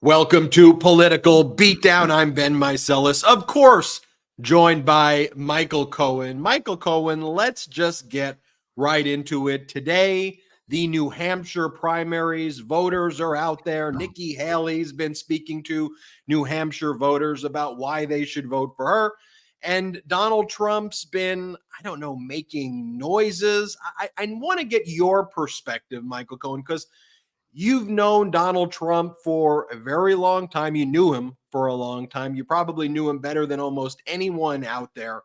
Welcome to Political Beatdown. I'm Ben Meiselas, of course, joined by Michael Cohen. Michael Cohen, let's just get right into it. Today, the New Hampshire primaries, voters are out there. Nikki Haley's been speaking to New Hampshire voters about why they should vote for her. And Donald Trump's been, making noises. I want to get your perspective, Michael Cohen, because you've known Donald Trump for a very long time. You knew him for a long time. You probably knew him better than almost anyone out there.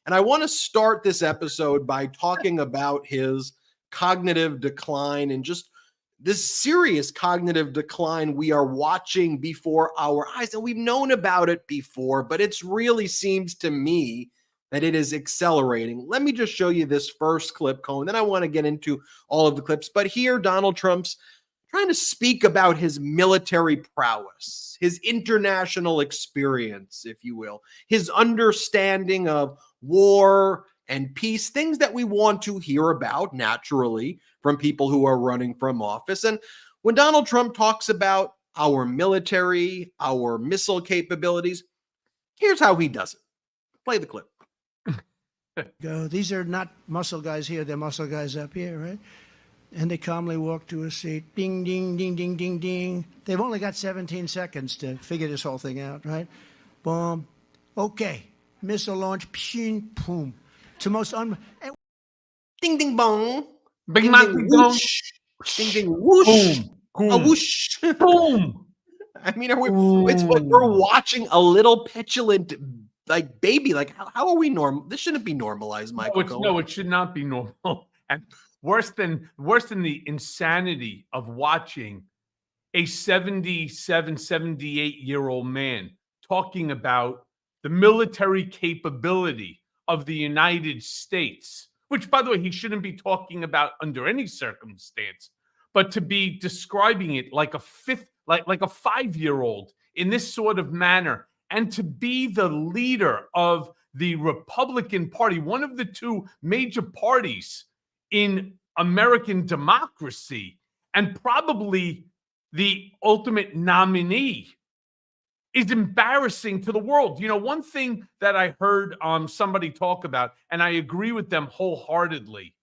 And I want to start this episode by talking about his cognitive decline and just this serious cognitive decline we are watching before our eyes. And we've known about it before, but it really seems to me that it is accelerating. Let me just show you this first clip, Cohen. Then I want to get into all of the clips. But here, Donald Trump's trying to speak about his military prowess, his international experience, if you will, his understanding of war and peace, things that we want to hear about naturally from people who are running from office. And when Donald Trump talks about our military, our missile capabilities, here's how he does it. Play the clip. These are not muscle guys here, they're muscle guys up here, right? And they calmly walk to a seat. Ding, ding, ding, ding, ding, ding. They've only got 17 seconds to figure this whole thing out, right? Boom. Okay. Missile launch. Pshing, boom. It's the most Ding, ding, bong. Bing, Ding, ding, whoosh. Ding, ding, whoosh. Boom. A whoosh. Boom. I mean, it's like we're watching a little petulant baby. Like, how are we normal? This shouldn't be normalized, Michael. No, it should not be normal. And worse than the insanity of watching a 77, 78-year-old man talking about the military capability of the United States, which, by the way, he shouldn't be talking about under any circumstance, but to be describing it like a 5-year-old in this sort of manner, and to be the leader of the Republican Party, one of the two major parties in American democracy, and probably the ultimate nominee, is embarrassing to the world. You know, one thing that I heard somebody talk about, and I agree with them wholeheartedly,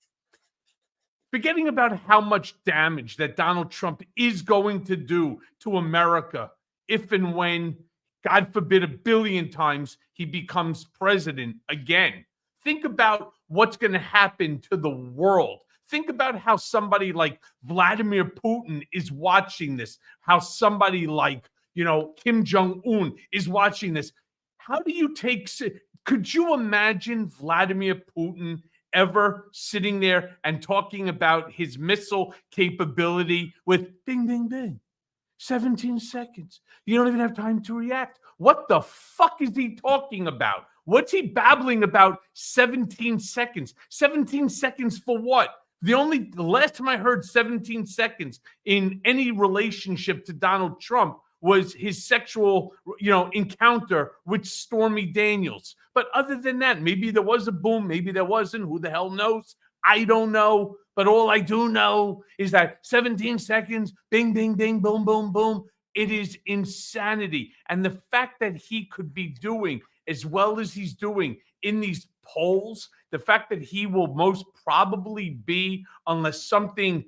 forgetting about how much damage that Donald Trump is going to do to America if and when, God forbid, 1 billion times he becomes president again. Think about what's going to happen to the world. Think about how somebody like Vladimir Putin is watching this, how somebody like, Kim Jong-un is watching this. How do you could you imagine Vladimir Putin ever sitting there and talking about his missile capability with bing, bing, bing? 17 seconds. You don't even have time to react. What the fuck is he talking about? What's he babbling about 17 seconds? 17 seconds for what? The last time I heard 17 seconds in any relationship to Donald Trump was his sexual, encounter with Stormy Daniels. But other than that, maybe there was a boom, maybe there wasn't. Who the hell knows? I don't know. But all I do know is that 17 seconds, bing, bing, bing, boom, boom, boom. It is insanity. And the fact that he could be doing as well as he's doing in these polls, the fact that he will most probably be, unless something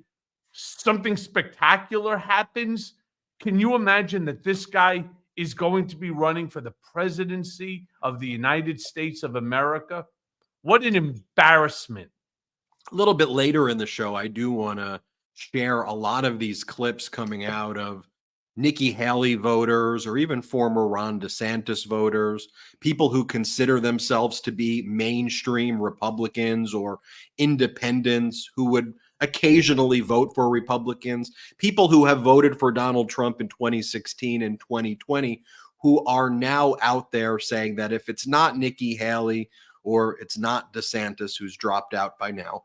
spectacular happens, can you imagine that this guy is going to be running for the presidency of the United States of America? What an embarrassment. A little bit later in the show, I do want to share a lot of these clips coming out of Nikki Haley voters, or even former Ron DeSantis voters, people who consider themselves to be mainstream Republicans or independents who would occasionally vote for Republicans, people who have voted for Donald Trump in 2016 and 2020, who are now out there saying that if it's not Nikki Haley or it's not DeSantis, who's dropped out by now,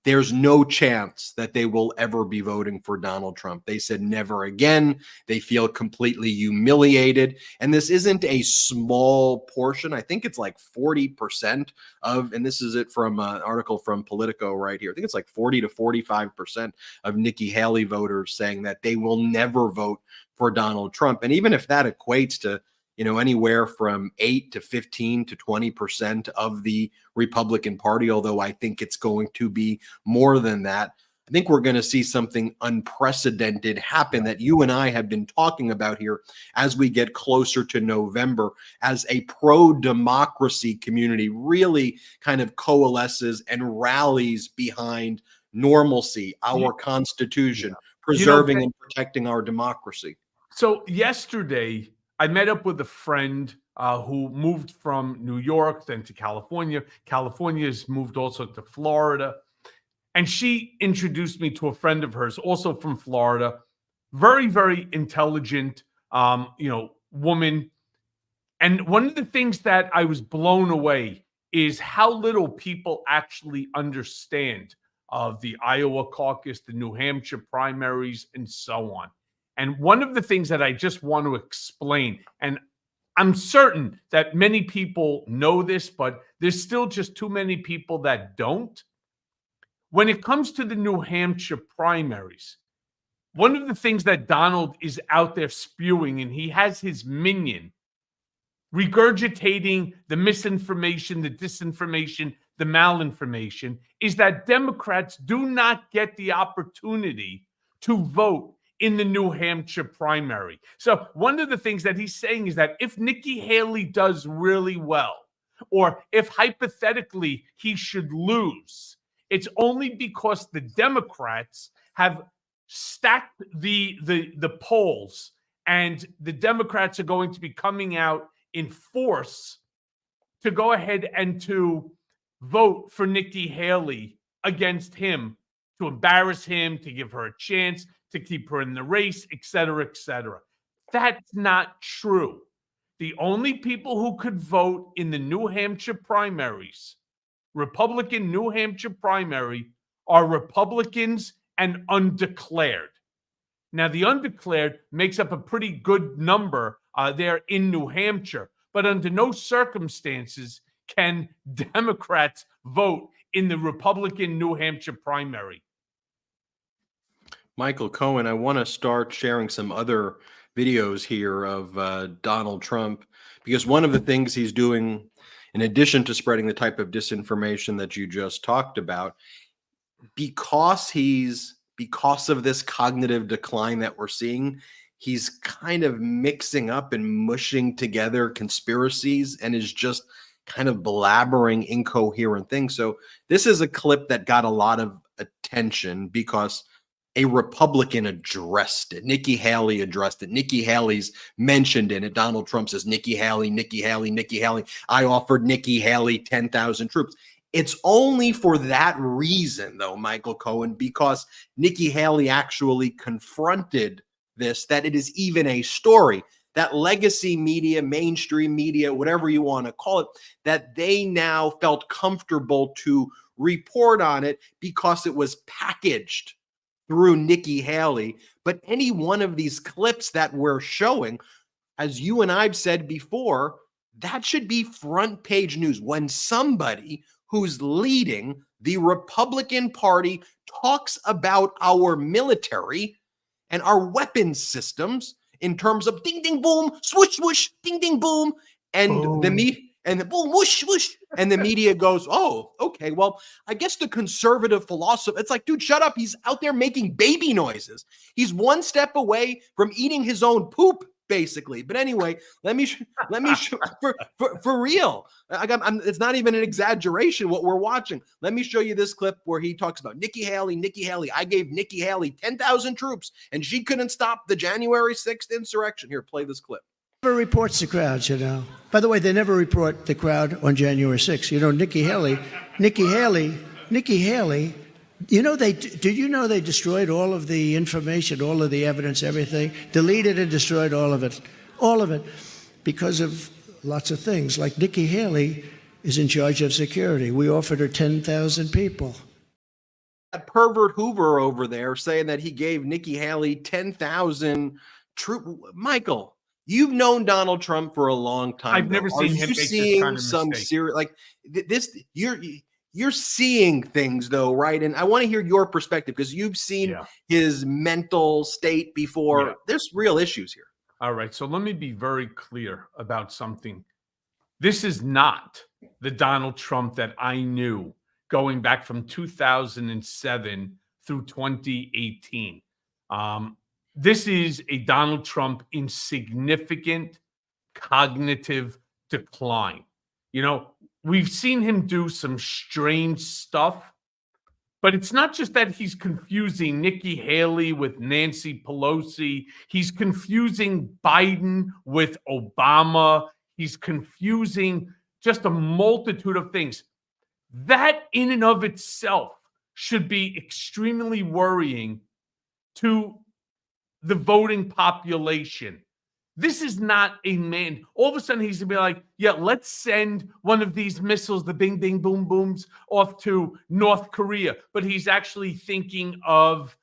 There's no chance that they will ever be voting for Donald Trump. They said never again. They feel completely humiliated. And this isn't a small portion. I think it's like 40% of, and this is it from an article from Politico right here. I think it's like 40 to 45% of Nikki Haley voters saying that they will never vote for Donald Trump. And even if that equates to, anywhere from 8 to 15 to 20% of the Republican Party, although I think it's going to be more than that. I think we're going to see something unprecedented happen that you and I have been talking about here as we get closer to November, as a pro-democracy community really kind of coalesces and rallies behind normalcy, our Constitution, preserving and protecting our democracy. So yesterday, I met up with a friend who moved from New York, then to California. California's moved also to Florida. And she introduced me to a friend of hers, also from Florida. Very, very intelligent, woman. And one of the things that I was blown away is how little people actually understand of the Iowa caucus, the New Hampshire primaries, and so on. And one of the things that I just want to explain, and I'm certain that many people know this, but there's still just too many people that don't. When it comes to the New Hampshire primaries, one of the things that Donald is out there spewing, and he has his minion regurgitating the misinformation, the disinformation, the malinformation, is that Democrats do not get the opportunity to vote in the New Hampshire primary. So one of the things that he's saying is that if Nikki Haley does really well, or if hypothetically he should lose, it's only because the Democrats have stacked the polls, and the Democrats are going to be coming out in force to go ahead and to vote for Nikki Haley against him, to embarrass him, to give her a chance, to keep her in the race, et cetera, et cetera. That's not true. The only people who could vote in the New Hampshire primaries, Republican New Hampshire primary, are Republicans and undeclared. Now, the undeclared makes up a pretty good number there in New Hampshire, but under no circumstances can Democrats vote in the Republican New Hampshire primary. Michael Cohen, I want to start sharing some other videos here of Donald Trump, because one of the things he's doing, in addition to spreading the type of disinformation that you just talked about, because of this cognitive decline that we're seeing, he's kind of mixing up and mushing together conspiracies and is just kind of blabbering incoherent things. So this is a clip that got a lot of attention because a Republican addressed it. Nikki Haley addressed it. Nikki Haley's mentioned in it. Donald Trump says, Nikki Haley, Nikki Haley, Nikki Haley. I offered Nikki Haley 10,000 troops. It's only for that reason, though, Michael Cohen, because Nikki Haley actually confronted this, that it is even a story. That legacy media, mainstream media, whatever you want to call it, that they now felt comfortable to report on it because it was packaged through Nikki Haley. But any one of these clips that we're showing, as you and I've said before, that should be front page news. When somebody who's leading the Republican Party talks about our military and our weapons systems in terms of ding, ding, boom, swoosh, swoosh, ding, ding, boom, and the boom, whoosh, whoosh, and the media goes, oh, okay, well, I guess the conservative philosophy, it's like, dude, shut up. He's out there making baby noises. He's one step away from eating his own poop, basically. But anyway, let me for real. It's not even an exaggeration what we're watching. Let me show you this clip where he talks about Nikki Haley. Nikki Haley, I gave Nikki Haley 10,000 troops, and she couldn't stop the January 6th insurrection. Here, play this clip. Never reports the crowds, By the way, they never report the crowd on January 6th. Nikki Haley, did you know they destroyed all of the information, all of the evidence, everything, deleted and destroyed all of it, because of lots of things. Like Nikki Haley is in charge of security. We offered her 10,000 people. that pervert Hoover over there saying that he gave Nikki Haley 10,000 troop. Michael, you've known Donald Trump for a long time. I've never Are seen him you make this seeing kind of some mistake. serious like this? You're seeing things though, right? And I want to hear your perspective because you've seen Yeah. his mental state before. Yeah. There's real issues here. All right. So let me be very clear about something. This is not the Donald Trump that I knew going back from 2007 through 2018. This is a Donald Trump in significant cognitive decline. You know, we've seen him do some strange stuff, but it's not just that he's confusing Nikki Haley with Nancy Pelosi. He's confusing Biden with Obama. He's confusing just a multitude of things. That in and of itself should be extremely worrying to the voting population. This is not a man. All of a sudden, he's going to be like, yeah, let's send one of these missiles, the bing, bing, boom, booms, off to North Korea. But he's actually thinking of,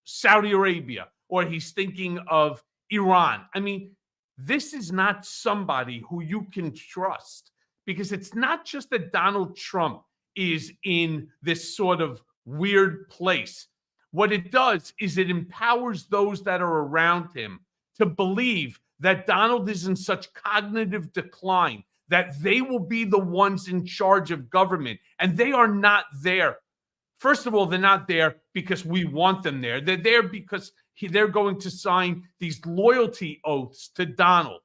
Saudi Arabia, or he's thinking of Iran. I mean, this is not somebody who you can trust, because it's not just that Donald Trump is in this sort of weird place. What it does is it empowers those that are around him to believe that Donald is in such cognitive decline that they will be the ones in charge of government. And they are not there. First of all, they're not there because we want them there. They're there because they're going to sign these loyalty oaths to Donald.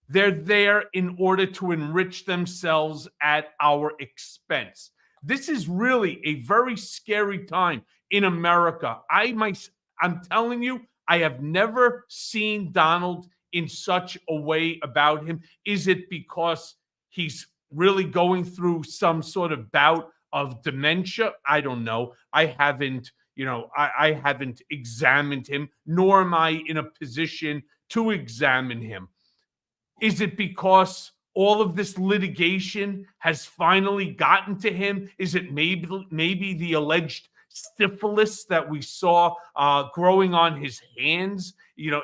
They're there in order to enrich themselves at our expense. This is really a very scary time in America. I'm telling you, I have never seen Donald in such a way about him. Is it because he's really going through some sort of bout of dementia? I don't know. I haven't examined him, nor am I in a position to examine him. Is it because all of this litigation has finally gotten to him? Is it maybe the alleged syphilis that we saw growing on his hands?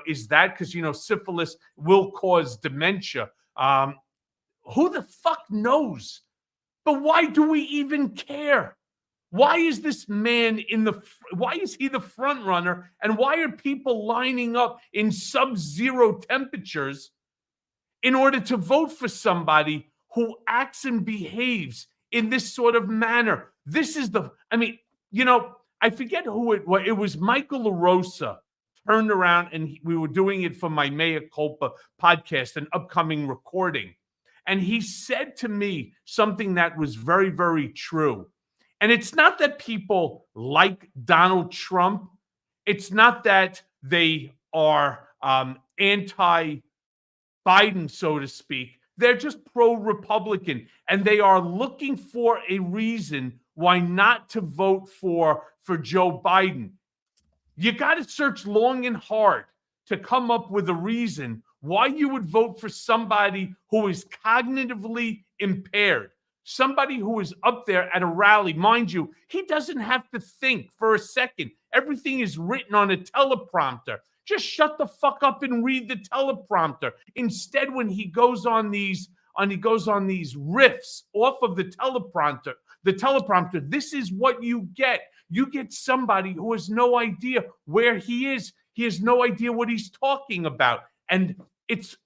Is that because, syphilis will cause dementia? Who the fuck knows? But why do we even care? Why is this man why is he the front runner? And why are people lining up in sub-zero temperatures in order to vote for somebody who acts and behaves in this sort of manner? I forget who it was. It was Michael LaRosa turned around, and we were doing it for my Mea Culpa podcast, an upcoming recording. And he said to me something that was very, very true. And it's not that people like Donald Trump. It's not that they are anti-Biden, so to speak. They're just pro-Republican, and they are looking for a reason why not to vote for Joe Biden. You got to search long and hard to come up with a reason why you would vote for somebody who is cognitively impaired, somebody who is up there at a rally. Mind you, he doesn't have to think for a second. Everything is written on a teleprompter. Just shut the fuck up and read the teleprompter. Instead, when he goes on these riffs off of the teleprompter, this is what you get. You get somebody who has no idea where he is. He has no idea what he's talking about. And it's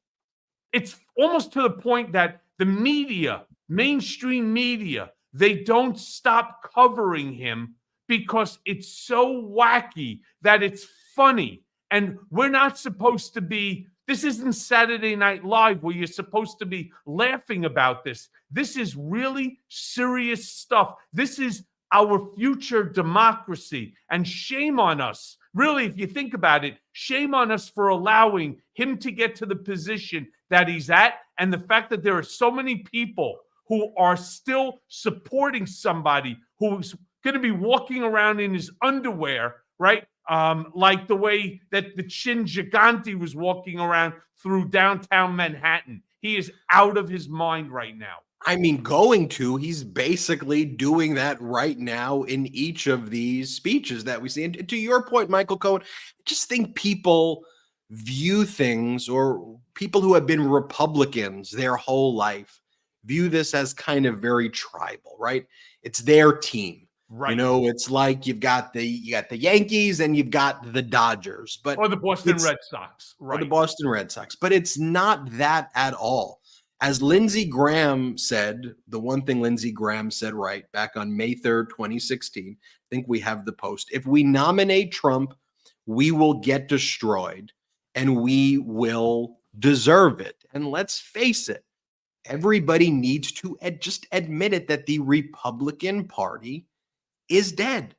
almost to the point that the media, mainstream media, they don't stop covering him because it's so wacky that it's funny. And we're not supposed to be, this isn't Saturday Night Live where you're supposed to be laughing about this. This is really serious stuff. This is our future democracy. And shame on us. Really, if you think about it, shame on us for allowing him to get to the position that he's at. And the fact that there are so many people who are still supporting somebody who's going to be walking around in his underwear, right? Like the way that the Chin Gigante was walking around through downtown Manhattan. He is out of his mind right now. I mean, he's basically doing that right now in each of these speeches that we see. And to your point, Michael Cohen, I just think people view things, or people who have been Republicans their whole life view this as kind of very tribal, right? It's their team. Right. It's like you got the Yankees and you've got the Dodgers, but Or the Boston Red Sox. or the Right. Boston Red Sox. But it's not that at all. As Lindsey Graham said, the one thing Lindsey Graham said right back on May 3rd, 2016, I think we have the post. If we nominate Trump, we will get destroyed and we will deserve it. And let's face it, everybody needs to just admit it, that the Republican Party is dead.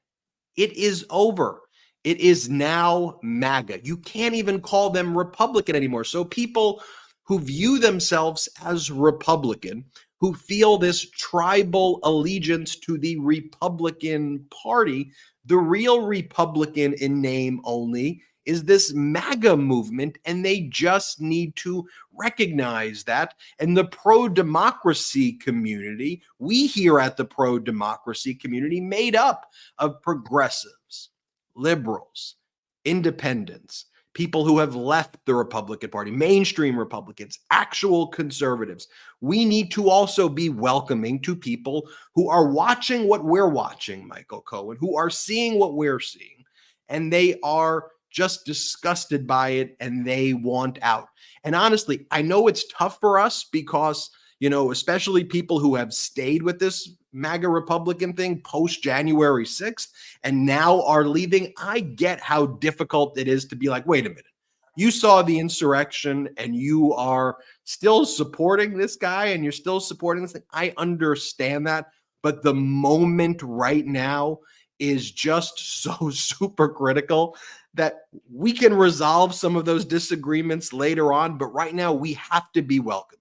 It is over. It is now MAGA. You can't even call them Republican anymore. So people who view themselves as Republican, who feel this tribal allegiance to the Republican Party, the real Republican in name only is this MAGA movement, and they just need to recognize that. And the pro-democracy community, we here at the pro-democracy community, made up of progressives, liberals, independents, people who have left the Republican Party, mainstream Republicans, actual conservatives. We need to also be welcoming to people who are watching what we're watching, Michael Cohen, who are seeing what we're seeing, and they are just disgusted by it and they want out. And honestly, I know it's tough for us because, especially people who have stayed with this MAGA Republican thing post January 6th and now are leaving. I get how difficult it is to be like, wait a minute, you saw the insurrection and you are still supporting this guy and you're still supporting this thing. I understand that. But the moment right now is just so super critical that we can resolve some of those disagreements later on. But right now we have to be welcoming.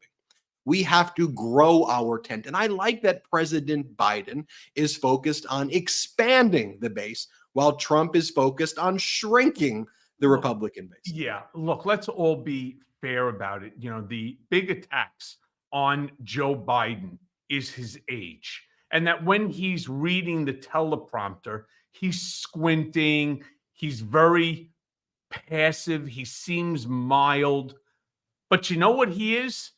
We have to grow our tent. And I like that President Biden is focused on expanding the base while Trump is focused on shrinking the Republican base. Yeah, look, let's all be fair about it. The big attacks on Joe Biden is his age. And that when he's reading the teleprompter, he's squinting, he's very passive, he seems mild. But you know what he is?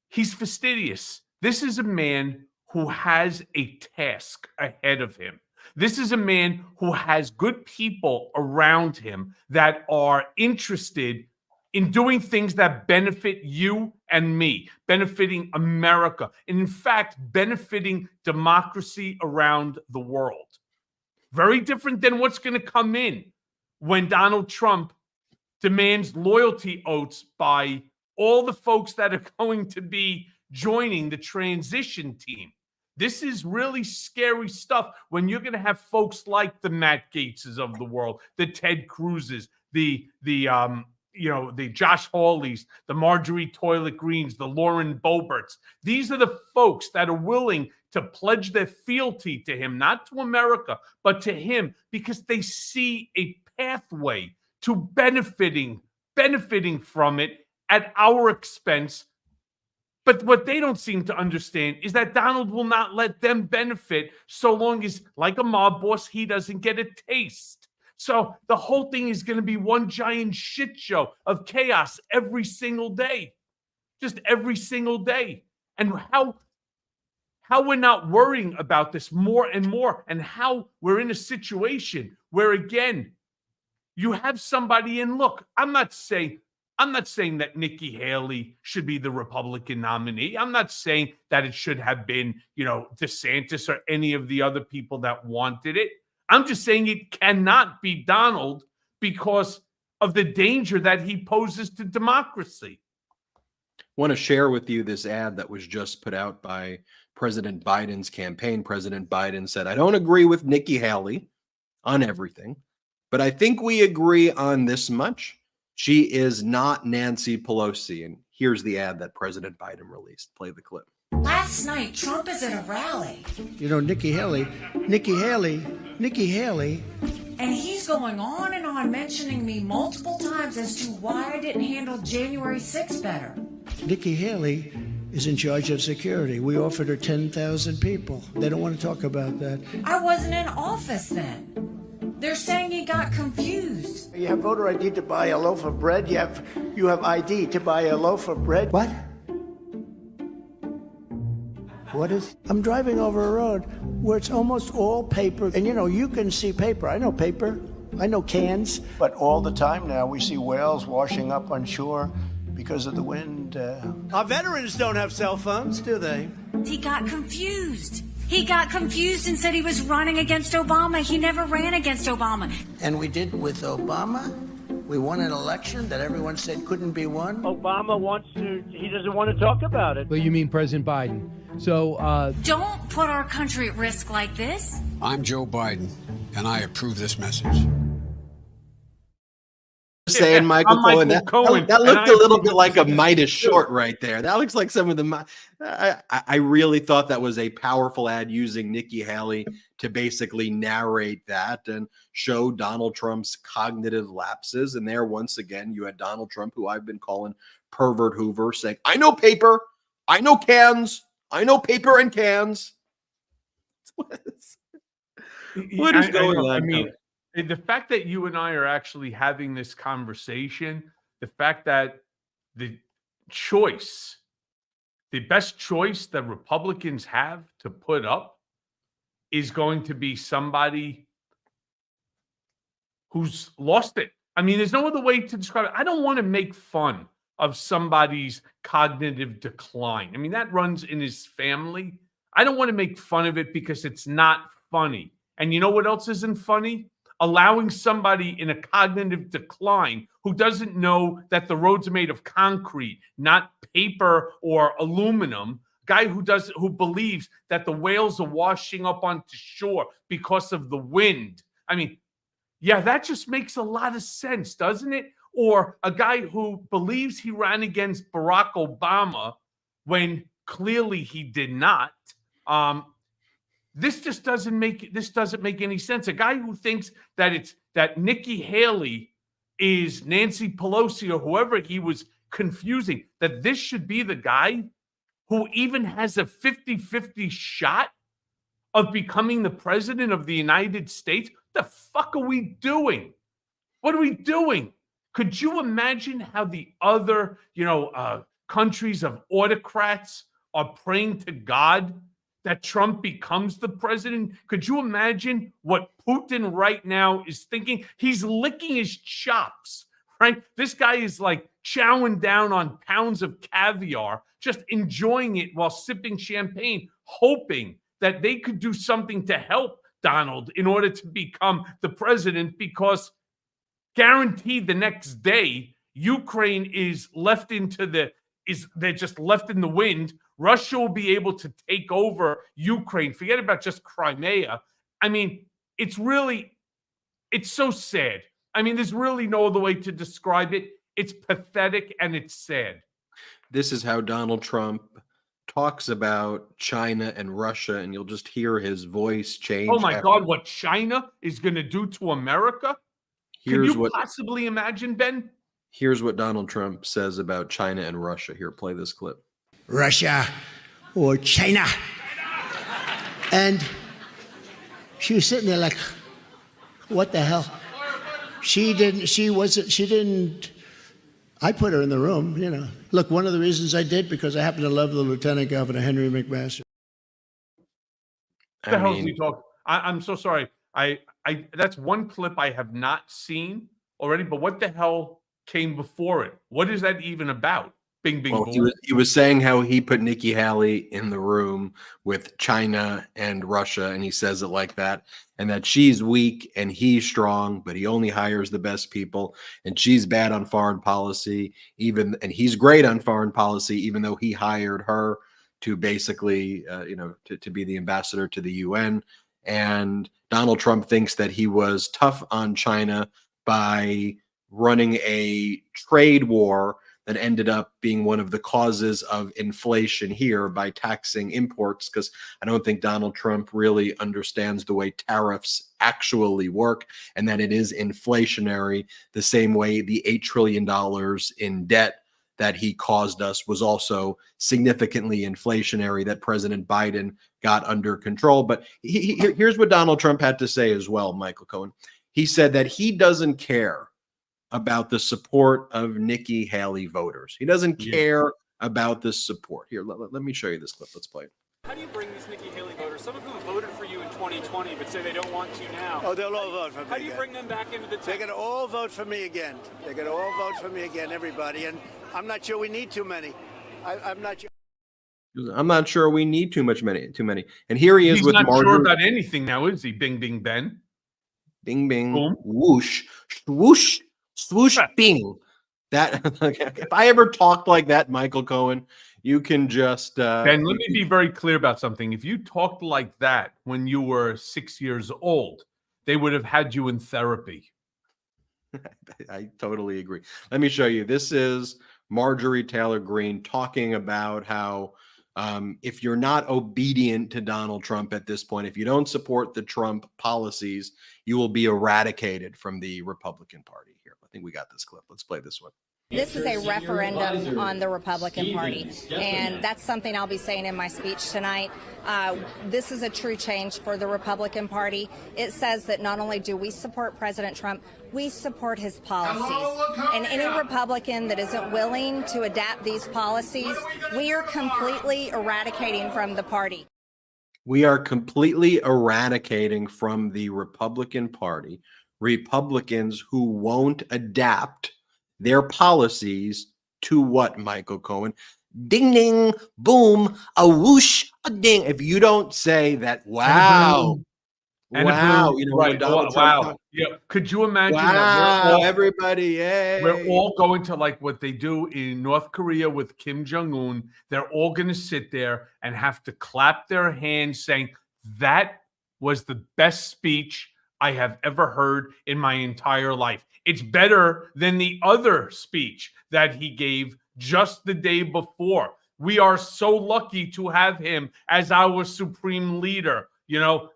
He's fastidious. This is a man who has a task ahead of him. This is a man who has good people around him that are interested in doing things that benefit you and me, benefiting America, and in fact, benefiting democracy around the world. Very different than what's going to come in when Donald Trump demands loyalty oaths by all the folks that are going to be joining the transition team. This is really scary stuff when you're going to have folks like the Matt Gaetzes of the world, the Ted Cruzes, the Josh Hawleys, the Marjorie Toilet Greens, the Lauren Boeberts. These are the folks that are willing to pledge their fealty to him, not to America, but to him, because they see a pathway to benefiting from it at our expense. But what they don't seem to understand is that Donald will not let them benefit so long as, like a mob boss, he doesn't get a taste. So the whole thing is going to be one giant shit show of chaos every single day. Just every single day. And how we're not worrying about this more and more, and how we're in a situation where, again, you have somebody in. Look, I'm not saying that Nikki Haley should be the Republican nominee. I'm not saying that it should have been, DeSantis or any of the other people that wanted it. I'm just saying it cannot be Donald because of the danger that he poses to democracy. I want to share with you this ad that was just put out by President Biden's campaign. President Biden said, "I don't agree with Nikki Haley on everything, but I think we agree on this much. She is not Nancy Pelosi." And here's the ad that President Biden released. Play the clip. Last night, Trump is at a rally. Nikki Haley. And he's going on and on mentioning me multiple times as to why I didn't handle January 6th better. Nikki Haley. is in charge of security. We offered her 10,000 people. They don't want to talk about that. I wasn't in office then. They're saying you got confused. You have voter ID to buy a loaf of bread. You have ID to buy a loaf of bread. What? What is? I'm driving over a road where it's almost all paper. And you can see paper. I know paper. I know cans. But all the time now we see whales washing up on shore because of the wind. Our veterans don't have cell phones, do they? He got confused. He got confused and said he was running against Obama. He never ran against Obama. And we did with Obama. We won an election that everyone said couldn't be won. Obama he doesn't want to talk about it. Well, you mean President Biden. So, Don't put our country at risk like this. I'm Joe Biden, and I approve this message. Saying Michael I'm Cohen. Michael Cohen, That and looked I a little approve bit like a this Midas message, short right there. That looks like some of the. I really thought that was a powerful ad using Nikki Haley to basically narrate that and show Donald Trump's cognitive lapses. And there, once again, you had Donald Trump, who I've been calling Pervert Hoover, saying, "I know paper, I know cans, I know paper and cans." What is going on? I mean, the fact that you and I are actually having this conversation, the fact that the best choice that Republicans have to put up is going to be somebody who's lost it. I mean, there's no other way to describe it. I don't want to make fun of somebody's cognitive decline. I mean, that runs in his family. I don't want to make fun of it because it's not funny. And you know what else isn't funny? Allowing somebody in a cognitive decline who doesn't know that the roads are made of concrete, not paper or aluminum, guy who believes that the whales are washing up onto shore because of the wind. I mean, yeah, that just makes a lot of sense, doesn't it? Or a guy who believes he ran against Barack Obama when clearly he did not. This doesn't make any sense. A guy who thinks that Nikki Haley is Nancy Pelosi or whoever he was confusing, that this should be the guy who even has a 50-50 shot of becoming the president of the United States. What the fuck are we doing? What are we doing? Could you imagine how the other, countries of autocrats are praying to God that Trump becomes the president? Could you imagine what Putin right now is thinking? He's licking his chops, right? This guy is like chowing down on pounds of caviar, just enjoying it while sipping champagne, hoping that they could do something to help Donald in order to become the president, because guaranteed the next day, Ukraine is they're just left in the wind. Russia will be able to take over Ukraine. Forget about just Crimea. I mean, it's so sad. I mean, there's really no other way to describe it. It's pathetic and it's sad. This is how Donald Trump talks about China and Russia, and you'll just hear his voice change. Oh my God, what China is going to do to America? Can you possibly imagine, Ben? Here's what Donald Trump says about China and Russia. Here, play this clip. Russia or China. And she was sitting there like, what the hell? I put her in the room, Look, one of the reasons I did, because I happen to love the Lieutenant Governor, Henry McMaster. What the hell is he talking? I'm so sorry. That's one clip I have not seen already, but what the hell came before it? What is that even about? Bing, bing, boom. He was saying how he put Nikki Haley in the room with China and Russia, and he says it like that, and that she's weak and he's strong, but he only hires the best people, and she's bad on foreign policy, and he's great on foreign policy, even though he hired her to basically, to be the ambassador to the UN. And Donald Trump thinks that he was tough on China by running a trade war that ended up being one of the causes of inflation here by taxing imports, because I don't think Donald Trump really understands the way tariffs actually work, and that it is inflationary the same way the $8 trillion in debt that he caused us was also significantly inflationary, that President Biden got under control. But here's what Donald Trump had to say as well, Michael Cohen. He said that he doesn't care about the support of Nikki Haley voters. He doesn't care about this support. Here, let me show you this clip. Let's play it. How do you bring these Nikki Haley voters, some of whom voted for you in 2020 but say they don't want to now? Oh, they'll all vote for me. How do you bring them back into the They're going to all vote for me again. They're going to all vote for me again, everybody. And I'm not sure we need too many. I'm not sure. I'm not sure we need too many. And here he is He's with not Marjorie. sure about anything now, is he? Bing, bing, Ben. Bing, bing, Boom. whoosh, swoosh, swoosh, bing. That if I ever talked like that, Michael Cohen, you can just Ben, let me be very clear about something. If you talked like that when you were 6 years old, they would have had you in therapy. I totally agree. Let me show you. This is Marjorie Taylor Greene talking about how if you're not obedient to Donald Trump at this point, if you don't support the Trump policies, you will be eradicated from the Republican Party. Here, I think we got this clip. Let's play this one. This is a referendum on the Republican Party, and that's something I'll be saying in my speech tonight. This is a true change for the Republican Party. It says that not only do we support President Trump, we support his policies. And any Republican that isn't willing to adapt these policies, we are completely eradicating from the party. We are completely eradicating from the Republican Party Republicans who won't adapt their policies to what, Michael Cohen? Ding, ding, boom, a whoosh, a ding. If you don't say that, wow, wow, you know, right? Donald Wow. Trump, Yeah. Could you imagine wow, that everybody, yay. we're all going to like what they do in North Korea with Kim Jong-un? They're all going to sit there and have to clap their hands saying, that was the best speech I have ever heard in my entire life. It's better than the other speech that he gave just the day before. We are so lucky to have him as our supreme leader. You know,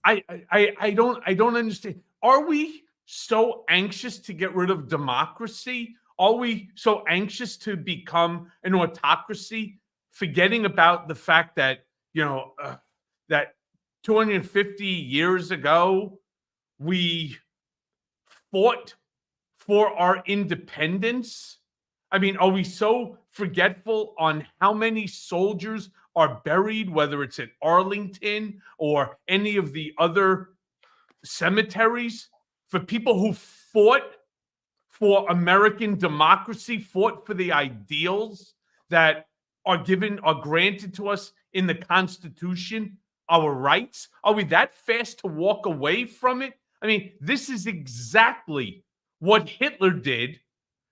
I don't understand. Are we so anxious to get rid of democracy? Are we so anxious to become an autocracy, forgetting about the fact that, you know, that 250 years ago, we fought for our independence? I mean, are we so forgetful on how many soldiers are buried, whether it's at Arlington or any of the other cemeteries, for people who fought for American democracy, fought for the ideals that are granted to us in the Constitution, our rights? Are we that fast to walk away from it? I mean, this is exactly what Hitler did,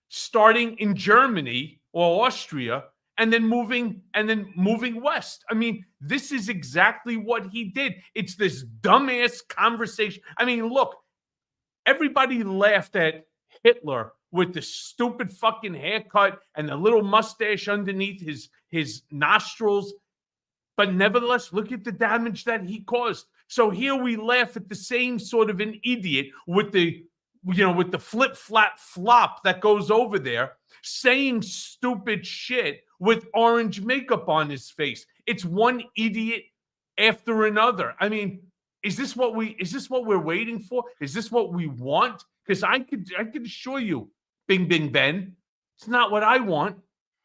starting in Germany or Austria and then moving west. I mean, this is exactly what he did. It's this dumbass conversation. I mean, look, everybody laughed at Hitler with the stupid fucking haircut and the little mustache underneath his nostrils. But nevertheless, look at the damage that he caused. So here we laugh at the same sort of an idiot with the, you know, with the flip-flap-flop that goes over there, saying stupid shit with orange makeup on his face. It's one idiot after another. I mean, is this what we're waiting for? Is this what we want? Because I could assure you, Bing Bing Ben, it's not what I want.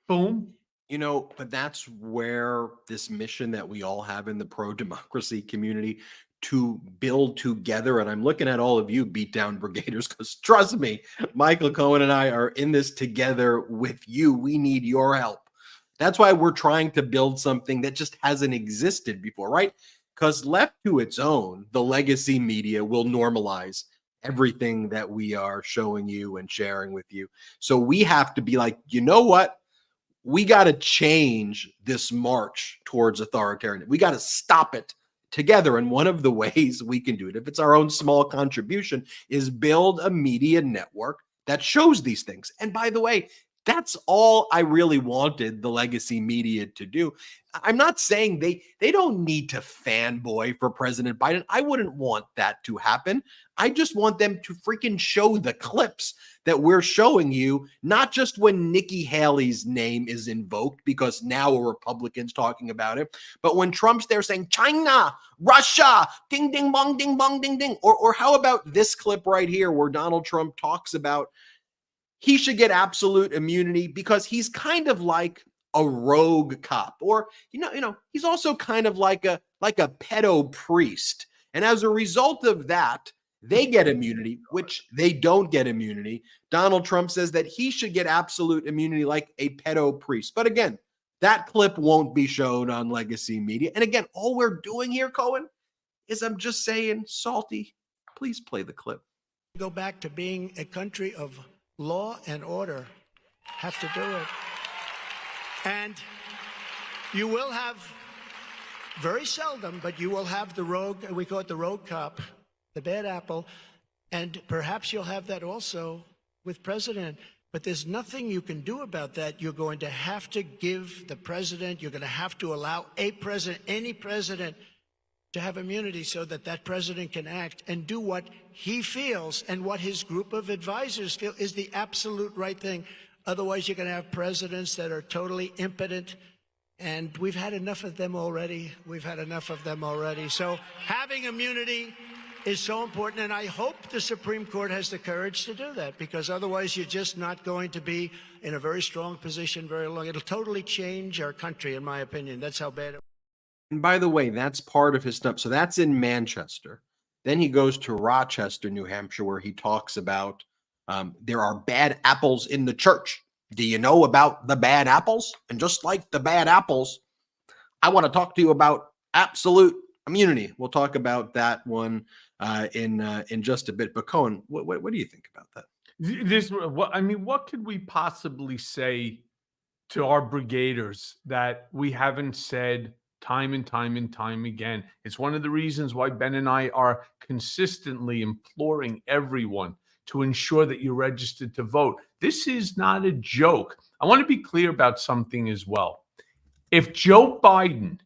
Boom. You know, but that's where this mission that we all have in the pro-democracy community to build together. And I'm looking at all of you beatdown brigaders, because trust me, Michael Cohen and I are in this together with you. We need your help. That's why we're trying to build something that just hasn't existed before, right? Because left to its own, the legacy media will normalize everything that we are showing you and sharing with you. So we have to be like, you know what? We got to change this march towards authoritarian. We got to stop it together. And one of the ways we can do it, if it's our own small contribution, is build a media network that shows these things. And by the way, that's all I really wanted the legacy media to do. I'm not saying they don't need to fanboy for President Biden. I wouldn't want that to happen. I just want them to freaking show the clips that we're showing you, not just when Nikki Haley's name is invoked, because now a Republican's talking about it, but when Trump's there saying China, Russia, ding, ding, bong, ding, bong, ding, ding. Or how about this clip right here where Donald Trump talks about he should get absolute immunity because he's kind of like a rogue cop, or he's also kind of like a pedo priest. And as a result of that, they get immunity, which they don't get immunity. Donald Trump says that he should get absolute immunity like a pedo priest. But again, that clip won't be shown on legacy media. And again, all we're doing here, Cohen, is I'm just saying, Salty, please play the clip. Go back to being a country of law and order. Have to do it. And you will have, very seldom, but you will have the rogue, we call it the rogue cop, the bad apple, and perhaps you'll have that also with president. But there's nothing you can do about that. You're going to have to give the president, you're going to have to allow a president, any president, to have immunity so that that president can act and do what he feels and what his group of advisors feel is the absolute right thing. Otherwise, you're going to have presidents that are totally impotent. And we've had enough of them already. So having immunity is so important. And I hope the Supreme Court has the courage to do that, because otherwise you're just not going to be in a very strong position very long. It'll totally change our country, in my opinion. That's how bad it. And by the way, that's part of his stuff. So that's in Manchester. Then he goes to Rochester, New Hampshire, where he talks about there are bad apples in the church. Do you know about the bad apples? And just like the bad apples, I want to talk to you about absolute immunity. We'll talk about that one in just a bit. But Cohen, what do you think about that? What could we possibly say to our brigaders that we haven't said time and time again? It's one of the reasons why Ben and I are consistently imploring everyone to ensure that you're registered to vote. This is not a joke. I want to be clear about something as well. If Joe Biden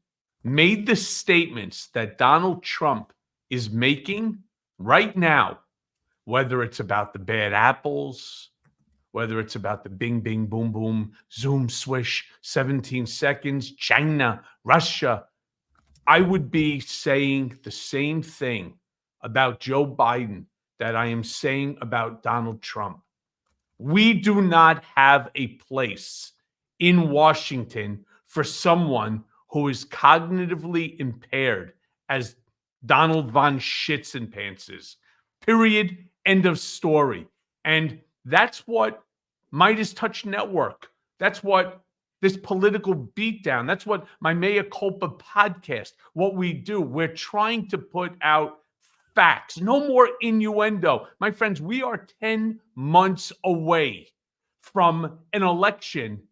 made the statements that Donald Trump is making right now, whether it's about the bad apples, whether it's about the bing, bing, boom, boom, zoom, swish, 17 seconds, China, Russia, I would be saying the same thing about Joe Biden that I am saying about Donald Trump. We do not have a place in Washington for someone who is cognitively impaired as Donald von Schitzenpants is. Period. End of story. And that's what Midas Touch Network, that's what this Political Beatdown, that's what my Mea Culpa podcast, what we do. We're trying to put out facts, no more innuendo. My friends, we are 10 months away from an election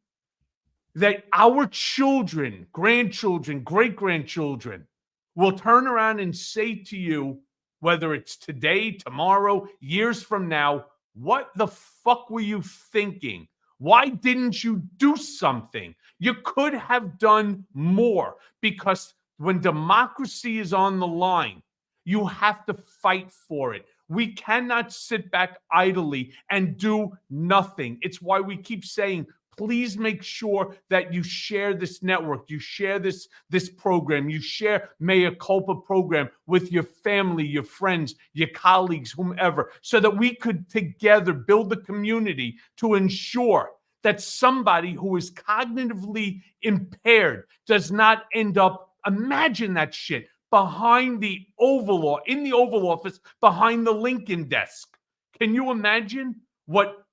that our children, grandchildren, great-grandchildren will turn around and say to you, whether it's today, tomorrow, years from now, what the fuck were you thinking? Why didn't you do something? You could have done more, because when democracy is on the line, you have to fight for it. We cannot sit back idly and do nothing. It's why we keep saying, please make sure that you share this network, you share this program, you share Mea Culpa program with your family, your friends, your colleagues, whomever, so that we could together build the community to ensure that somebody who is cognitively impaired does not end up, imagine that shit, behind the in the Oval Office, behind the Lincoln desk. Can you imagine what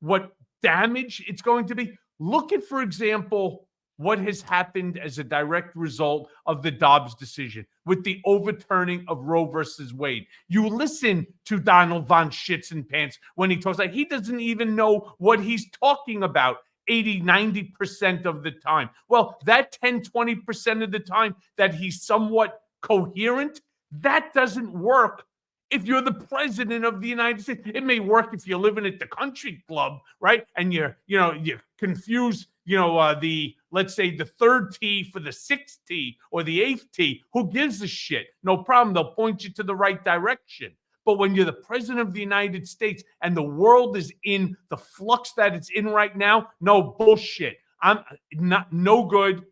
damage it's going to be? Look at, for example, what has happened as a direct result of the Dobbs decision with the overturning of Roe versus Wade. You listen to Donald von Schitzenpants when he talks, like he doesn't even know what he's talking about 80-90% of the time. Well, that 10-20% of the time that he's somewhat coherent, that doesn't work if you're the president of the United States. It may work if you're living at the country club, right? And you confuse, let's say the third tee for the sixth tee or the eighth tee. Who gives a shit? No problem. They'll point you to the right direction. But when you're the president of the United States and the world is in the flux that it's in right now, no bullshit. I'm not no good.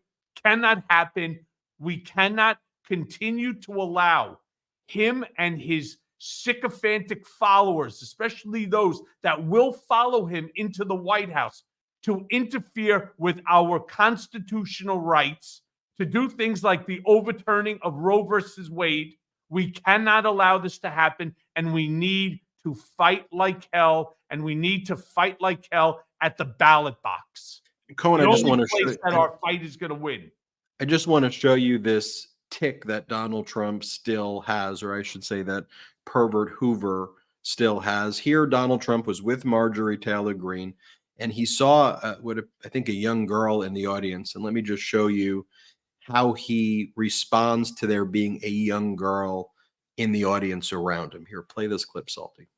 Cannot happen. We cannot continue to allow him and his sycophantic followers, especially those that will follow him into the White House, to interfere with our constitutional rights, to do things like the overturning of Roe versus Wade. We cannot allow this to happen, and we need to fight like hell, and we need to fight like hell at the ballot box. Cohen, I just want to show that our fight is going to win. I just want to show you this tick that Donald Trump still has, or I should say that pervert Hoover still has. Here, Donald Trump was with Marjorie Taylor Greene, and he saw I think a young girl in the audience. And let me just show you how he responds to there being a young girl in the audience around him. Here, play this clip, Salty.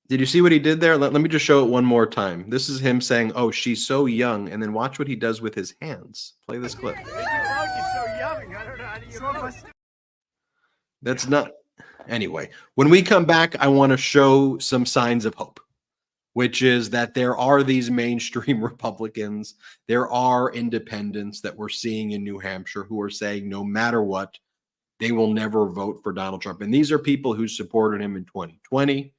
Did you see what he did there? Let me just show it one more time. This is him saying, oh, she's so young. And then watch what he does with his hands. Play this clip. That's not. Anyway, when we come back, I want to show some signs of hope, which is that there are these mainstream Republicans. There are independents that we're seeing in New Hampshire who are saying no matter what, they will never vote for Donald Trump. And these are people who supported him in 2020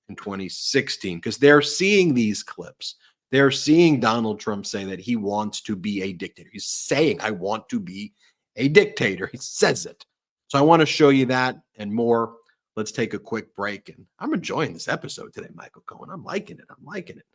and 2016 because they're seeing these clips. They're seeing Donald Trump say that he wants to be a dictator. He's saying, I want to be a dictator. He says it. So I want to show you that and more. Let's take a quick break. And I'm enjoying this episode today, Michael Cohen. I'm liking it. I'm liking it.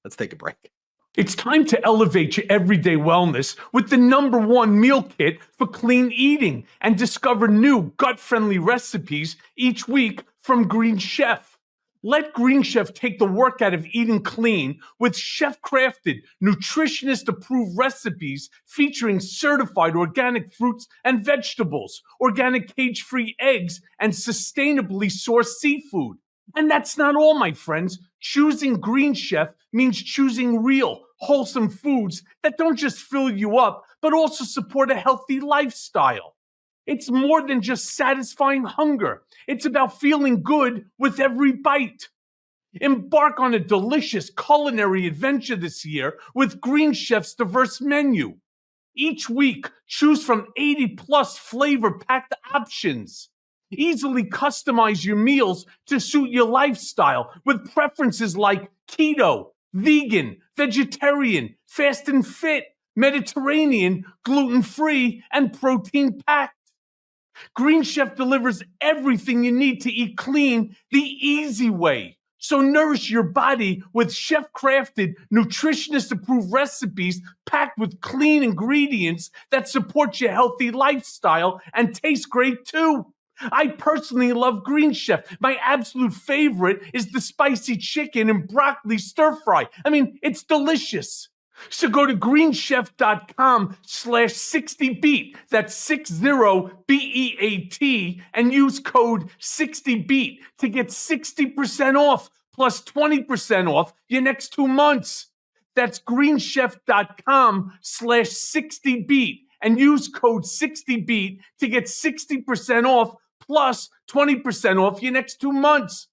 Let's take a break. It's time to elevate your everyday wellness with the #1 meal kit for clean eating and discover new gut-friendly recipes each week from Green Chef. Let Green Chef take the work out of eating clean with chef-crafted, nutritionist-approved recipes featuring certified organic fruits and vegetables, organic cage-free eggs, and sustainably sourced seafood. And that's not all, my friends. Choosing Green Chef means choosing real, wholesome foods that don't just fill you up, but also support a healthy lifestyle. It's more than just satisfying hunger. It's about feeling good with every bite. Embark on a delicious culinary adventure this year with Green Chef's diverse menu. Each week, choose from 80+ flavor-packed options. Easily customize your meals to suit your lifestyle with preferences like keto, vegan, vegetarian, fast and fit, Mediterranean, gluten-free, and protein-packed. Green Chef delivers everything you need to eat clean the easy way. So nourish your body with chef-crafted, nutritionist-approved recipes packed with clean ingredients that support your healthy lifestyle and taste great too. I personally love Green Chef. My absolute favorite is the spicy chicken and broccoli stir fry. I mean, it's delicious. So go to greenchef.com/60beat. That's 60BEAT and use code 60beat to get 60% off plus 20% off your next 2 months. That's greenchef.com/60beat and use code 60beat to get 60% off plus 20% off your next 2 months.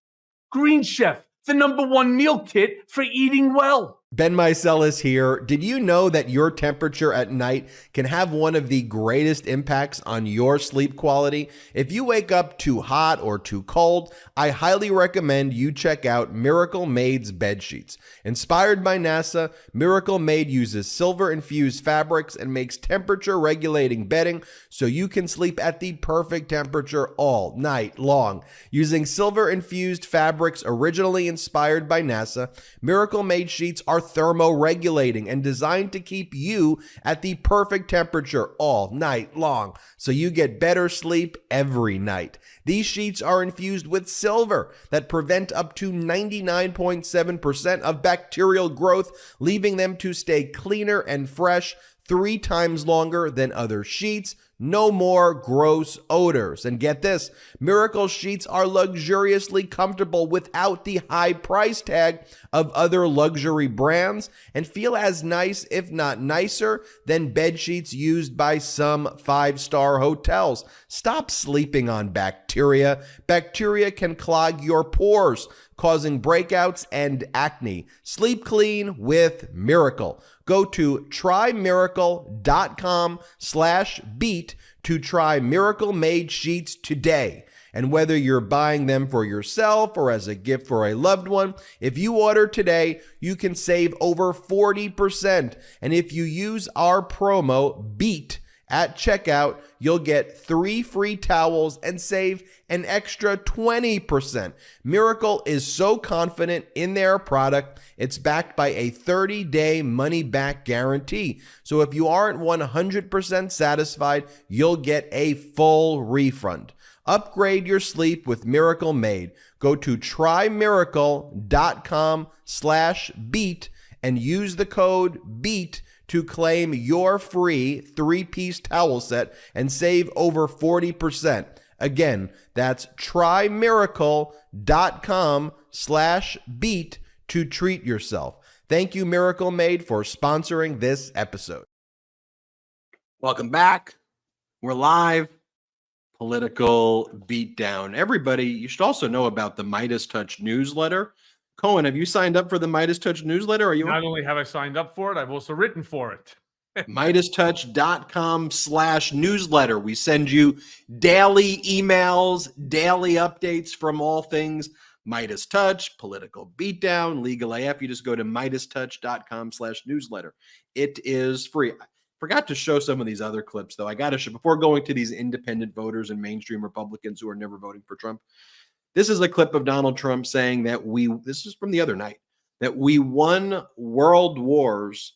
Green Chef, the #1 meal kit for eating well. Ben Meiselas here. Did you know that your temperature at night can have one of the greatest impacts on your sleep quality? If you wake up too hot or too cold, I highly recommend you check out Miracle Made's bed sheets. Inspired by NASA, Miracle Made uses silver-infused fabrics and makes temperature-regulating bedding so you can sleep at the perfect temperature all night long. Using silver-infused fabrics originally inspired by NASA, Miracle Made sheets are thermoregulating and designed to keep you at the perfect temperature all night long, so you get better sleep every night. These sheets are infused with silver that prevent up to 99.7% of bacterial growth, leaving them to stay cleaner and fresh 3 times longer than other sheets, No more gross odors. And get this, Miracle sheets are luxuriously comfortable without the high price tag of other luxury brands and feel as nice, if not nicer, than bed sheets used by some five-star hotels. Stop sleeping on bacteria. Bacteria can clog your pores, causing breakouts and acne. Sleep clean with Miracle. Go to trymiracle.com/beat to try Miracle Made sheets today. And whether you're buying them for yourself or as a gift for a loved one, if you order today, you can save over 40%. And if you use our promo BEAT at checkout, you'll get 3 free towels and save an extra 20%. Miracle is so confident in their product, it's backed by a 30-day money-back guarantee. So if you aren't 100% satisfied, you'll get a full refund. Upgrade your sleep with Miracle Made. Go to trymiracle.com/beat and use the code BEAT to claim your free 3-piece towel set and save over 40%. Again, that's trymiracle.com/beat to treat yourself. Thank you, Miracle Made, for sponsoring this episode. Welcome back. We're live. Political Beatdown. Everybody, you should also know about the Midas Touch newsletter. Cohen, have you signed up for the Midas Touch newsletter? Are you Not only have I signed up for it, I've also written for it. MidasTouch.com/newsletter. We send you daily emails, daily updates from all things Midas Touch, Political Beatdown, Legal AF. You just go to MidasTouch.com/newsletter. It is free. I forgot to show some of these other clips, though. I got to show before going to these independent voters and mainstream Republicans who are never voting for Trump. This is a clip of Donald Trump saying that this is from the other night, that we won world wars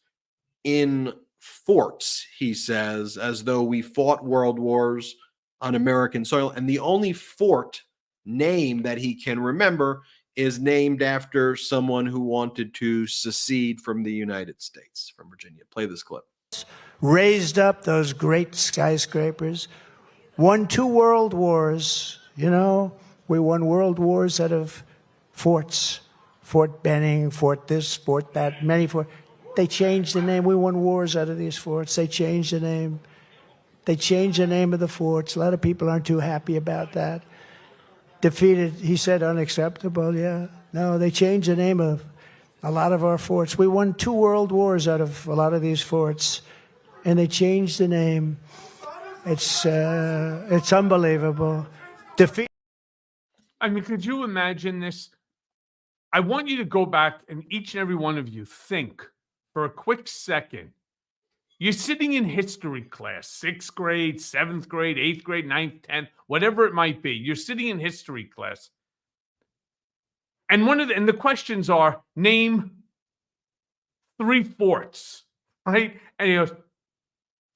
in forts, he says, as though we fought world wars on American soil. And the only fort name that he can remember is named after someone who wanted to secede from the United States, from Virginia. Play this clip. Raised up those great skyscrapers, won 2 world wars. You know, we won world wars out of forts. Fort Benning, Fort this, Fort that, many forts. They changed the name. We won wars out of these forts. They changed the name. They changed the name of the forts. A lot of people aren't too happy about that. Defeated, he said, unacceptable, yeah. No, they changed the name of a lot of our forts. We won 2 world wars out of a lot of these forts, and they changed the name. It's unbelievable. I mean, could you imagine this? I want you to go back and each and every one of you think for a quick second. You're sitting in history class, 6th grade, 7th grade, 8th grade, 9th, 10th, whatever it might be. You're sitting in history class. And the questions are, name 3 forts, right? And he goes,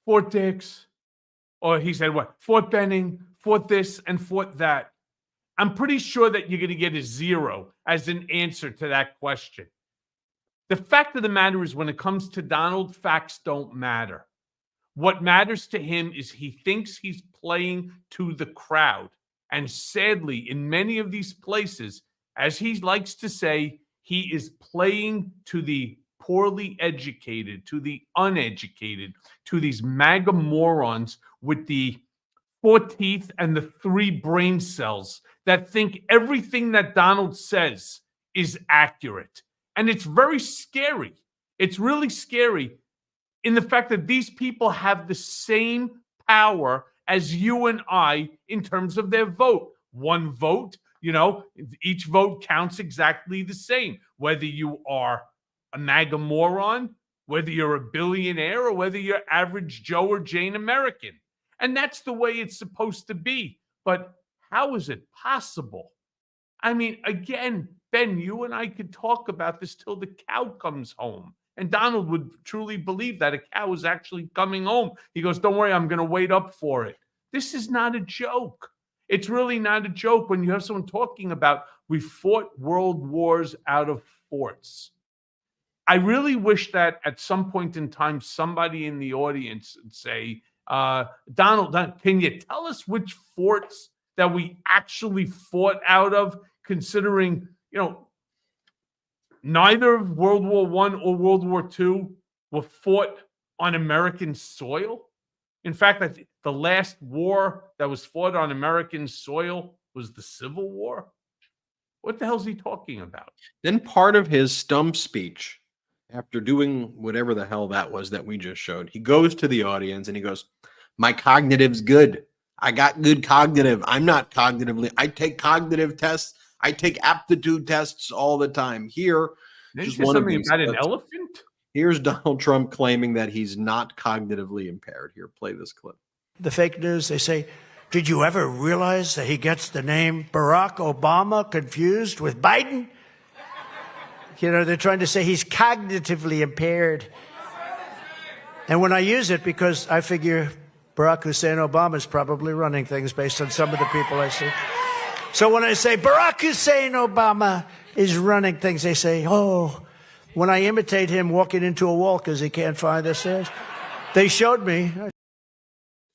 Fort Dix, or he said what? Fort Benning, Fort this, and Fort that. I'm pretty sure that you're going to get a 0 as an answer to that question. The fact of the matter is, when it comes to Donald, facts don't matter. What matters to him is he thinks he's playing to the crowd. And sadly, in many of these places, as he likes to say, he is playing to the poorly educated, to the uneducated, to these MAGA morons with the 4 teeth and the 3 brain cells that think everything that Donald says is accurate. And it's very scary. It's really scary in the fact that these people have the same power as you and I in terms of their vote. 1 vote, each vote counts exactly the same, whether you are a MAGA moron, whether you're a billionaire, or whether you're average Joe or Jane American. And that's the way it's supposed to be. But how is it possible? I mean, again, Ben, you and I could talk about this till the cow comes home. And Donald would truly believe that a cow is actually coming home. He goes, don't worry, I'm going to wait up for it. This is not a joke. It's really not a joke when you have someone talking about we fought world wars out of forts. I really wish that at some point in time, somebody in the audience would say, Donald, can you tell us which forts that we actually fought out of, considering, neither World War I or World War II were fought on American soil? In fact, I think the last war that was fought on American soil was the Civil War. What the hell is he talking about? Then part of his stump speech, after doing whatever the hell that was that we just showed, he goes to the audience and he goes, "My cognitive's good. I got good cognitive. I'm not cognitively. I take cognitive tests. I take aptitude tests all the time." Here, Did just you say one of something these about an clips. elephant? Here's Donald Trump claiming that he's not cognitively impaired. Here, play this clip. The fake news, they say, did you ever realize that he gets the name Barack Obama confused with Biden? They're trying to say he's cognitively impaired. And when I use it, because I figure Barack Hussein Obama is probably running things based on some of the people I see. So when I say Barack Hussein Obama is running things, they say, oh, when I imitate him walking into a wall because he can't find the stairs, they showed me.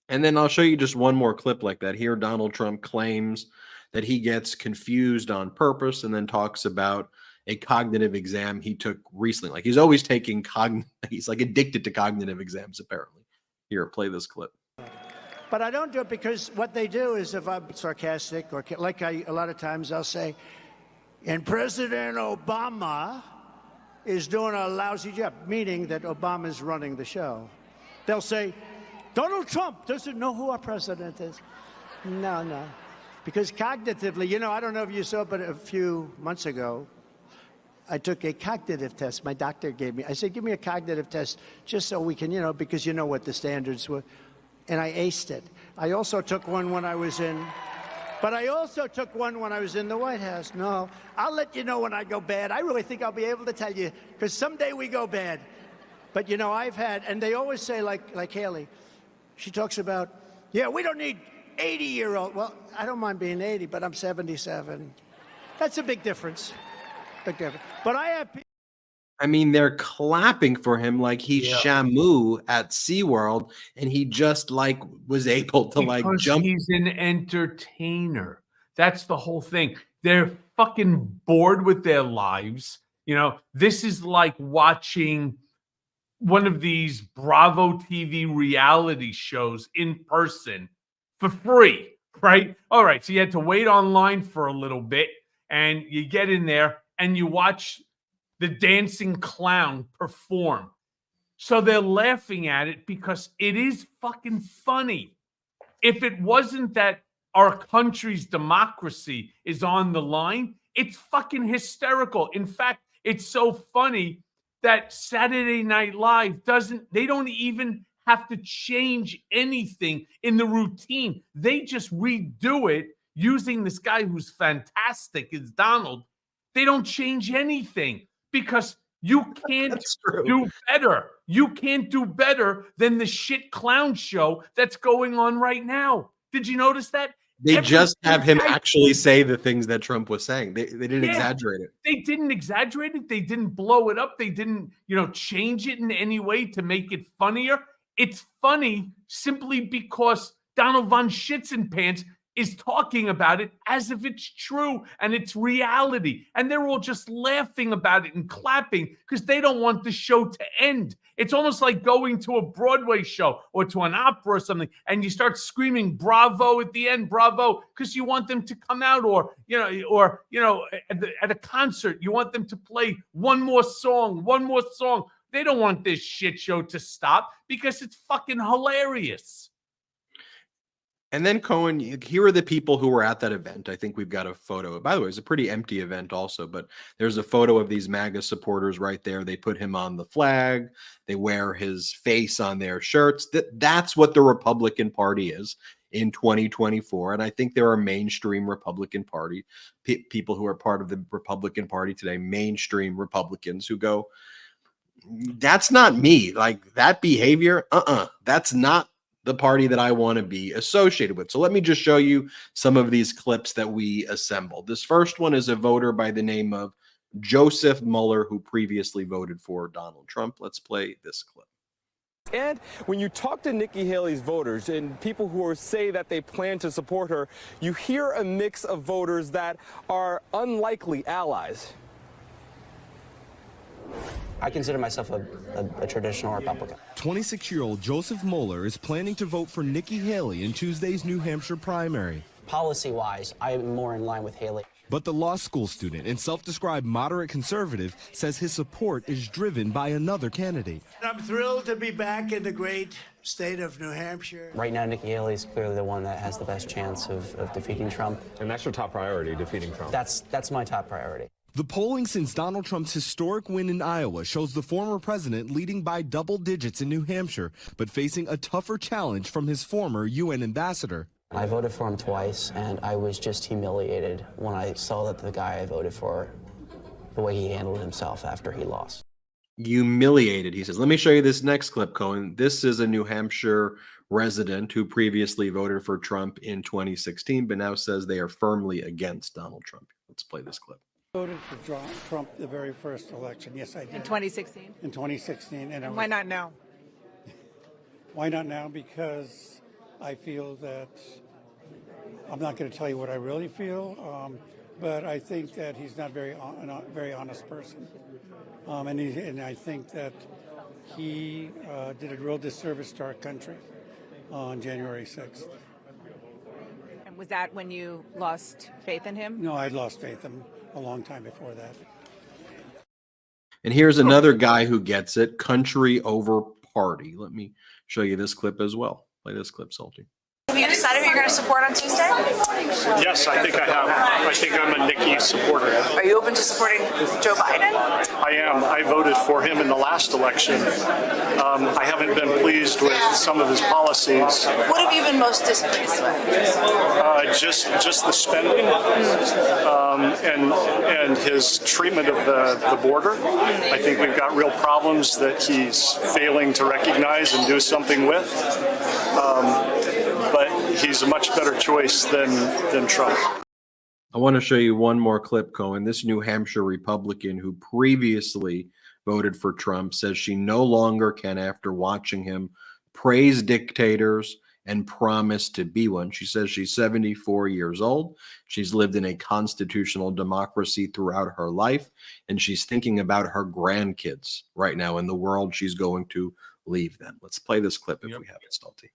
And then I'll show you just one more clip like that. Here, Donald Trump claims that he gets confused on purpose and then talks about a cognitive exam he took recently. Like he's always taking he's like addicted to cognitive exams, apparently. Here, play this clip. But I don't do it because what they do is, if I'm sarcastic or like a lot of times I'll say, and President Obama is doing a lousy job, meaning that Obama's running the show. They'll say, Donald Trump doesn't know who our president is. No. Because cognitively, I don't know if you saw, but a few months ago, I took a cognitive test. My doctor gave me. I said, give me a cognitive test just so we can, because you know what the standards were. And I aced it. I also took one when I was in the White House. No, I'll let you know when I go bad. I really think I'll be able to tell you, because someday we go bad. But, I've had, and they always say, like Haley, she talks about, we don't need 80-year-old. Well, I don't mind being 80, but I'm 77. That's a big difference. But I have people. I mean, they're clapping for him like he's Shamu at SeaWorld, and he just was able to jump. He's an entertainer. That's the whole thing. They're fucking bored with their lives. This is like watching one of these Bravo TV reality shows in person for free, right? All right, so you had to wait online for a little bit, and you get in there and you watch the dancing clown perform. So they're laughing at it because it is fucking funny. If it wasn't that our country's democracy is on the line, it's fucking hysterical. In fact, it's so funny that Saturday Night Live they don't even have to change anything in the routine. They just redo it using this guy who's fantastic, is Donald. They don't change anything because you can't do better. You can't do better than the shit clown show that's going on right now. Did you notice that? They just have him actually say the things that Trump was saying. They didn't exaggerate it. They didn't exaggerate it. They didn't blow it up. They didn't, change it in any way to make it funnier. It's funny simply because Donald von Schitzenpants is talking about it as if it's true and it's reality. And they're all just laughing about it and clapping because they don't want the show to end. It's almost like going to a Broadway show or to an opera or something, and you start screaming bravo at the end, bravo, because you want them to come out, or at a concert, you want them to play one more song. They don't want this shit show to stop because it's fucking hilarious. And then Cohen, here are the people who were at that event. I think we've got a photo. By the way, it's a pretty empty event also, but there's a photo of these MAGA supporters right there. They put him on the flag. They wear his face on their shirts. That's what the Republican Party is in 2024. And I think there are mainstream Republican Party people who are part of the Republican Party today, mainstream Republicans who go, that's not me. Like that behavior, that's not the party that I want to be associated with. So let me just show you some of these clips that we assembled. This first one is a voter by the name of Joseph Mueller, who previously voted for Donald Trump. Let's play this clip. And when you talk to Nikki Haley's voters and people who say that they plan to support her, you hear a mix of voters that are unlikely allies. I consider myself a traditional Republican. 26-year-old Joseph Mueller is planning to vote for Nikki Haley in Tuesday's New Hampshire primary. Policy-wise, I am more in line with Haley. But the law school student and self-described moderate conservative says his support is driven by another candidate. I'm thrilled to be back in the great state of New Hampshire. Right now, Nikki Haley is clearly the one that has the best chance of defeating Trump. And that's your top priority, defeating Trump. That's my top priority. The polling since Donald Trump's historic win in Iowa shows the former president leading by double digits in New Hampshire, but facing a tougher challenge from his former UN ambassador. I voted for him twice, and I was just humiliated when I saw that the guy I voted for, the way he handled himself after he lost. Humiliated, he says. Let me show you this next clip, Cohen. This is a New Hampshire resident who previously voted for Trump in 2016, but now says they are firmly against Donald Trump. Let's play this clip. Voted for Trump the very first election. Yes, I did. In 2016? In 2016. And why not now? Why not now? Because I feel that, I'm not going to tell you what I really feel, but I think that he's not a very honest person. And I think that he did a real disservice to our country on January 6th. And was that when you lost faith in him? No, I'd lost faith in him a long time before that. And here's another guy who gets it, country over party. Let me show you this clip as well. Play this clip, Salty. Have you decided who you're going to support on Tuesday? Yes, I think I have. I think I'm a Nikki supporter. Are you open to supporting Joe Biden? I am. I voted for him in the last election. I haven't been pleased with some of his policies. What have you been most displeased with? Just the spending and his treatment of the border. I think we've got real problems that he's failing to recognize and do something with. But he's a much better choice than Trump. I want to show you one more clip, Cohen. This New Hampshire Republican who previously voted for Trump says she no longer can, after watching him praise dictators and promise to be one. She says she's 74 years old. She's lived in a constitutional democracy throughout her life, and she's thinking about her grandkids right now and the world she's going to leave them. Let's play this clip if we have it, Stolty.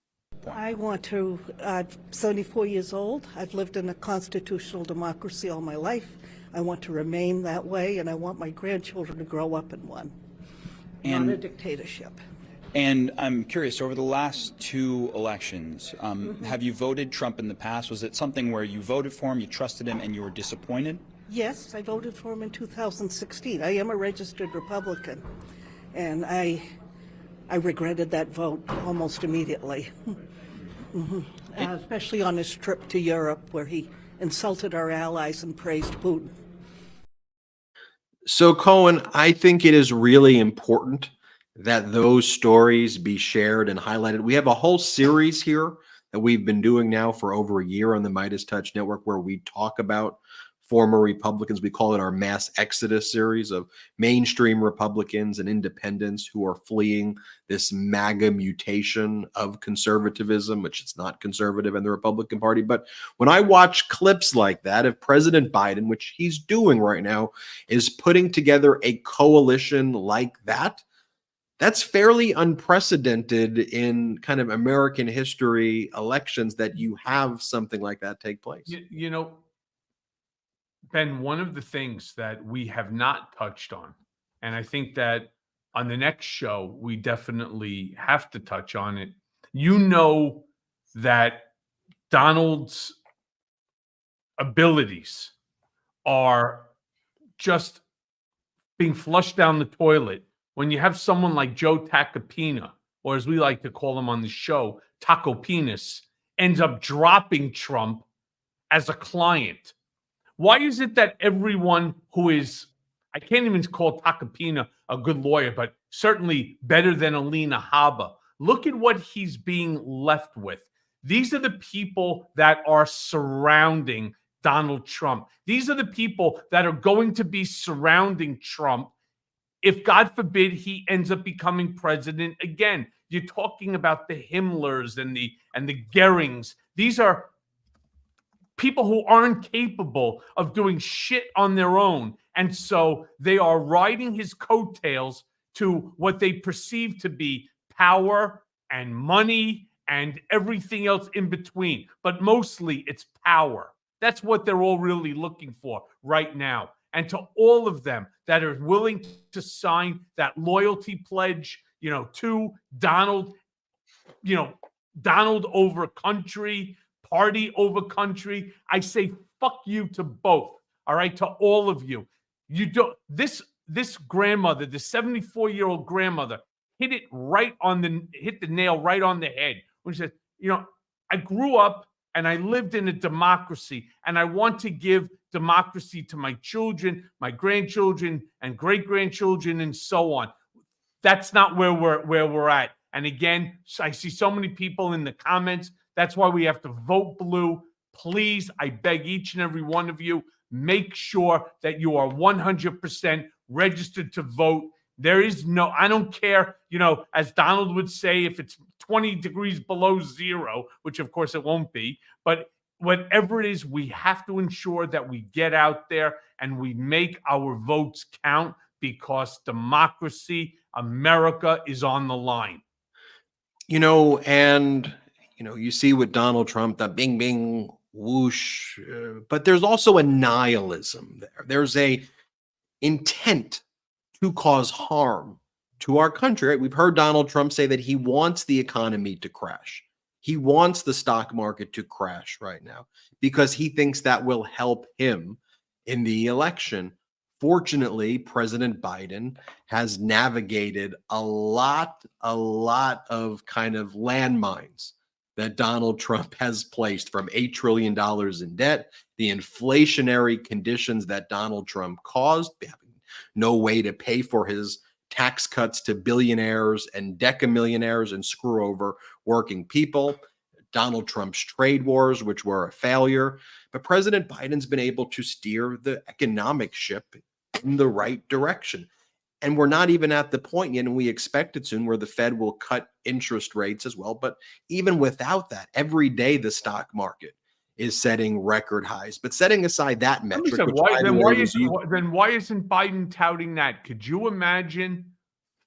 I'm 74 years old. I've lived in a constitutional democracy all my life. I want to remain that way, and I want my grandchildren to grow up in one, not a dictatorship. And I'm curious, over the last two elections, have you voted Trump in the past? Was it something where you voted for him, you trusted him, and you were disappointed? Yes, I voted for him in 2016. I am a registered Republican, and I regretted that vote almost immediately, especially on his trip to Europe where he insulted our allies and praised Putin. So, Cohen, I think it is really important that those stories be shared and highlighted. We have a whole series here that we've been doing now for over a year on the Midas Touch Network where we talk about former Republicans. We call it our mass exodus series of mainstream Republicans and independents who are fleeing this MAGA mutation of conservatism, which is not conservative in the Republican Party. But when I watch clips like that of President Biden, which he's doing right now, is putting together a coalition like that, that's fairly unprecedented in kind of American history elections that you have something like that take place. You know, Ben, one of the things that we have not touched on, and I think that on the next show, we definitely have to touch on it. You know that Donald's abilities are just being flushed down the toilet when you have someone like Joe Tacopina, or as we like to call him on the show, Taco Penis, ends up dropping Trump as a client. Why is it that everyone who is, I can't even call Tacopina a good lawyer, but certainly better than Alina Habba, look at what he's being left with. These are the people that are surrounding Donald Trump. These are the people that are going to be surrounding Trump if God forbid he ends up becoming president again. You're talking about the Himmlers and the Goerings. These are people who aren't capable of doing shit on their own. And so they are riding his coattails to what they perceive to be power and money and everything else in between. But mostly it's power. That's what they're all really looking for right now. And to all of them that are willing to sign that loyalty pledge, to Donald, Donald over country, party over country, I say fuck you to both. All right, to all of you. You don't. This grandmother, the 74-year-old grandmother, hit the nail right on the head when she said, I grew up and I lived in a democracy, and I want to give democracy to my children, my grandchildren, and great-grandchildren, and so on. That's not where we're at. And again, I see so many people in the comments. That's why we have to vote blue. Please, I beg each and every one of you, make sure that you are 100% registered to vote. There is I don't care, as Donald would say, if it's 20 degrees below zero, which of course it won't be, but whatever it is, we have to ensure that we get out there and we make our votes count, because democracy, America, is on the line. You see with Donald Trump, the bing, bing, whoosh, but there's also a nihilism there. There's a intent to cause harm to our country. Right? We've heard Donald Trump say that he wants the economy to crash. He wants the stock market to crash right now because he thinks that will help him in the election. Fortunately, President Biden has navigated a lot of kind of landmines that Donald Trump has placed, from $8 trillion in debt, the inflationary conditions that Donald Trump caused, having no way to pay for his tax cuts to billionaires and decamillionaires and screw over working people, Donald Trump's trade wars, which were a failure. But President Biden's been able to steer the economic ship in the right direction. And we're not even at the point yet, and we expect it soon, where the Fed will cut interest rates as well. But even without that, every day the stock market is setting record highs. But setting aside that metric, then why isn't Biden touting that? Could you imagine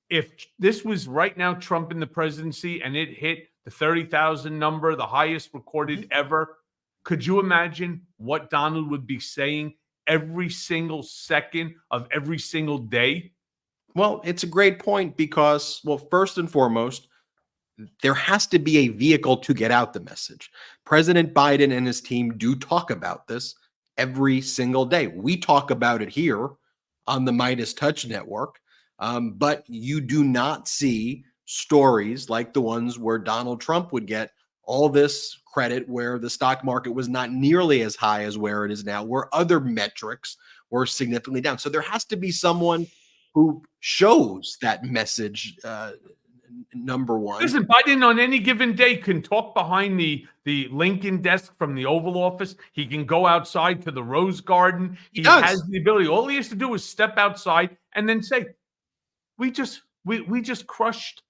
if this was right now Trump in the presidency and it hit the 30,000 number, the highest recorded ever? Could you imagine what Donald would be saying every single second of every single day? Well, it's a great point because, first and foremost, there has to be a vehicle to get out the message. President Biden and his team do talk about this every single day. We talk about it here on the Midas Touch Network, but you do not see stories like the ones where Donald Trump would get all this credit, where the stock market was not nearly as high as where it is now, where other metrics were significantly down. So there has to be someone who shows that message, number one. Listen, Biden on any given day can talk behind the Lincoln desk from the Oval Office. He can go outside to the Rose Garden. He has the ability. All he has to do is step outside and then say, we just crushed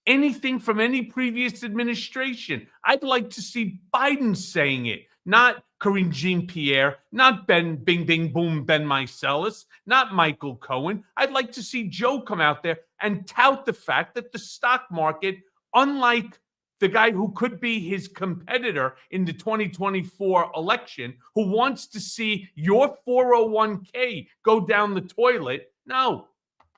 anything from any previous administration. I'd like to see Biden saying it, not Karine Jean-Pierre, not Ben Meiselas, not Michael Cohen. I'd like to see Joe come out there and tout the fact that the stock market, unlike the guy who could be his competitor in the 2024 election, who wants to see your 401k go down the toilet, no.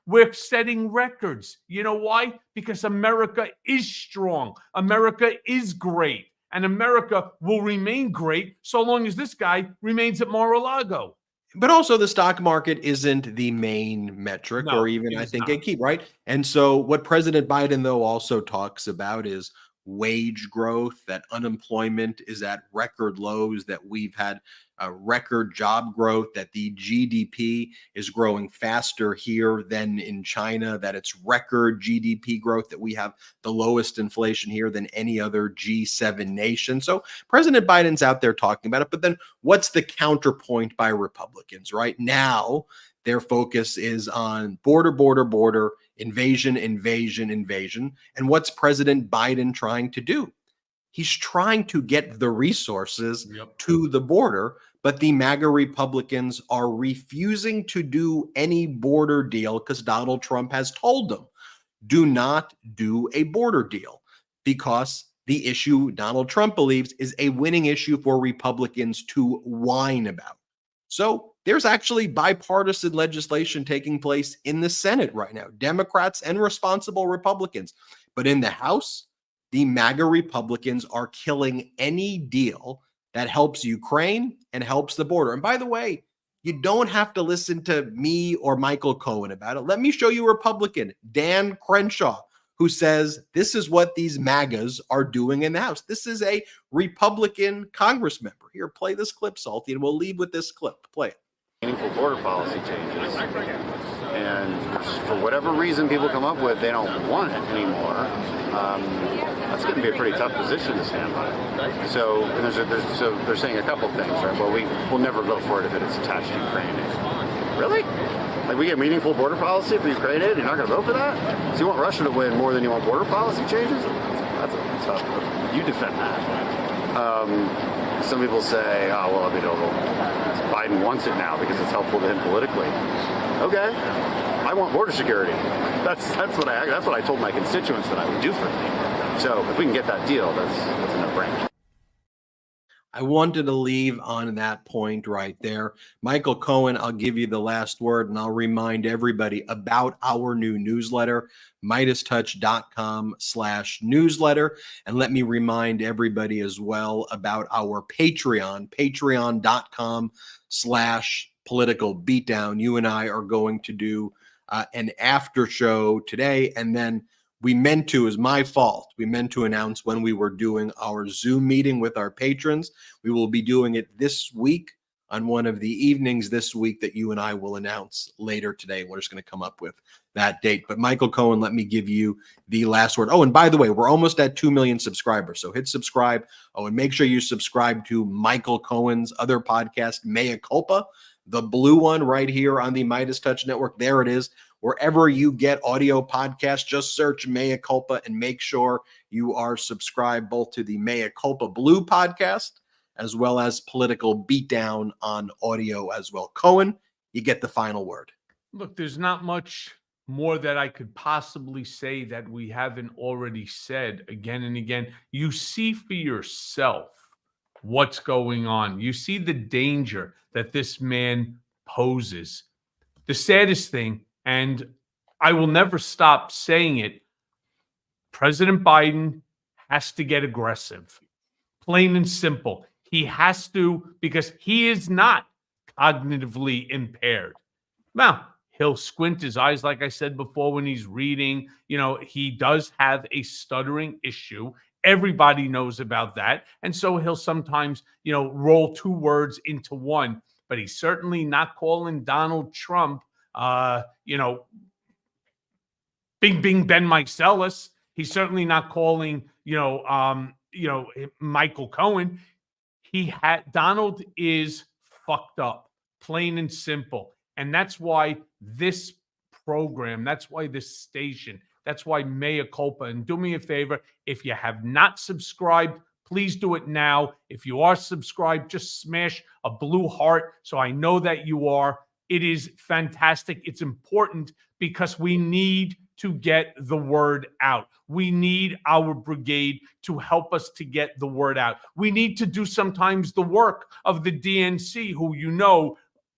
We're setting records. You know why? Because America is strong. America is great. And America will remain great so long as this guy remains at Mar-a-Lago. But also the stock market isn't the main metric, or even, I think, a key, right? And so what President Biden, though, also talks about is wage growth, that unemployment is at record lows, that we've had record job growth, that the GDP is growing faster here than in China, that it's record GDP growth, that we have the lowest inflation here than any other G7 nation. So President Biden's out there talking about it. But then what's the counterpoint by Republicans? Right now, their focus is on border, invasion. And what's President Biden trying to do? He's trying to get the resources to the border, but the MAGA Republicans are refusing to do any border deal because Donald Trump has told them, do not do a border deal, because the issue Donald Trump believes is a winning issue for Republicans to whine about. So there's actually bipartisan legislation taking place in the Senate right now, Democrats and responsible Republicans. But in the House, the MAGA Republicans are killing any deal that helps Ukraine and helps the border. And by the way, you don't have to listen to me or Michael Cohen about it. Let me show you a Republican, Dan Crenshaw, who says this is what these MAGAs are doing in the House. This is a Republican Congress member. Here, play this clip, Salty, and we'll leave with this clip. Play it. Meaningful border policy changes. And for whatever reason people come up with, they don't want it anymore. That's going to be a pretty tough position to stand by. So, so they're saying a couple things, right? Well, we'll never vote for it if it's attached to Ukraine. Really? Like, we get meaningful border policy for Ukraine aid? You're not going to vote for that? So you want Russia to win more than you want border policy changes? That's a tough. You defend that. Some people say, oh, well, I mean, Biden wants it now because it's helpful to him politically. Okay. I want border security. That's what I told my constituents that I would do for them. So if we can get that deal, that's a no-brainer. I wanted to leave on that point right there. Michael Cohen, I'll give you the last word, and I'll remind everybody about our new newsletter, MeidasTouch.com/newsletter. And let me remind everybody as well about our Patreon, patreon.com/Political Beatdown. You and I are going to do an after show today, and then we meant to, is my fault, we meant to announce when we were doing our Zoom meeting with our patrons. We will be doing it this week on one of the evenings this week that you and I will announce later today. We're just going to come up with that date. But Michael Cohen, let me give you the last word. Oh, and by the way, we're almost at 2 million subscribers. So hit subscribe. Oh, and make sure you subscribe to Michael Cohen's other podcast, Mea Culpa, the blue one right here on the Midas Touch Network. There it is. Wherever you get audio podcasts, just search Mea Culpa and make sure you are subscribed both to the Mea Culpa Blue podcast as well as Political Beatdown on audio as well. Cohen, you get the final word. Look, there's not much more that I could possibly say that we haven't already said again and again. You see for yourself what's going on. You see the danger that this man poses. The saddest thing, and I will never stop saying it, President Biden has to get aggressive. Plain and simple. He has to, because he is not cognitively impaired. Now, he'll squint his eyes, like I said before, when he's reading. You know, he does have a stuttering issue. Everybody knows about that. And so he'll sometimes, roll two words into one. But he's certainly not calling Donald Trump, Bing Ben Meiselas. He's certainly not calling, Michael Cohen. Donald is fucked up, plain and simple. And that's why this program, that's why this station, that's why Mea Culpa. And do me a favor, if you have not subscribed, please do it now. If you are subscribed, just smash a blue heart so I know that you are. It is fantastic. It's important because we need to get the word out. We need our brigade to help us to get the word out. We need to do sometimes the work of the DNC, who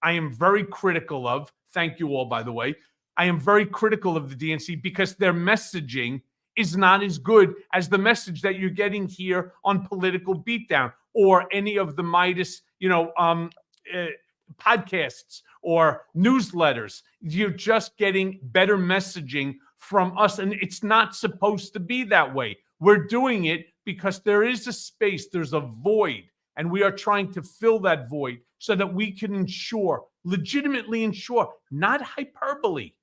I am very critical of. Thank you all, by the way. I am very critical of the DNC because their messaging is not as good as the message that you're getting here on Political Beatdown or any of the Midas, podcasts or newsletters. You're just getting better messaging from us, and it's not supposed to be that way. We're doing it because there is a space, there's a void, and we are trying to fill that void so that we can ensure, legitimately ensure, not hyperbole,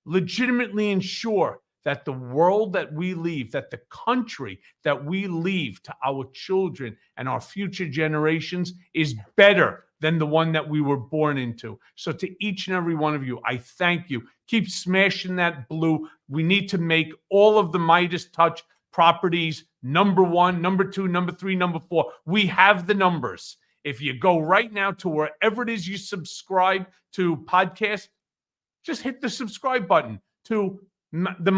legitimately ensure that the world that we leave, that the country that we leave to our children and our future generations is better than the one that we were born into. So to each and every one of you, I thank you. Keep smashing that blue. We need to make all of the Midas Touch properties number 1, number 2, number 3, number 4. We have the numbers. If you go right now to wherever it is you subscribe to podcasts, just hit the subscribe button to the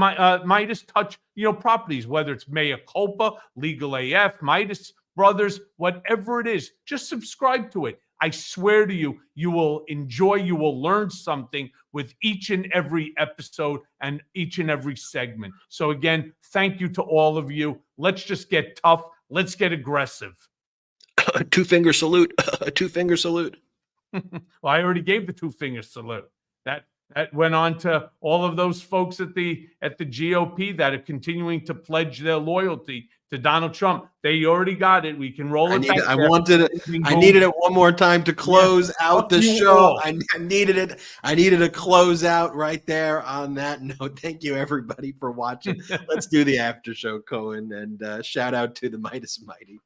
Midas Touch, properties, whether it's Mea Culpa, Legal AF, Midas Brothers, whatever it is, just subscribe to it. I swear to you, you will enjoy, you will learn something with each and every episode and each and every segment. So again, thank you to all of you. Let's just get tough. Let's get aggressive. Two-finger salute. Two-finger salute. Well, I already gave the two-finger salute. That went on to all of those folks at the GOP that are continuing to pledge their loyalty to Donald Trump. They already got it. We can roll it back. I needed it one more time to close out the show. I needed it. I needed a close out right there on that note. Thank you everybody for watching. Let's do the after show, Cohen, and shout out to the Midas Mighty.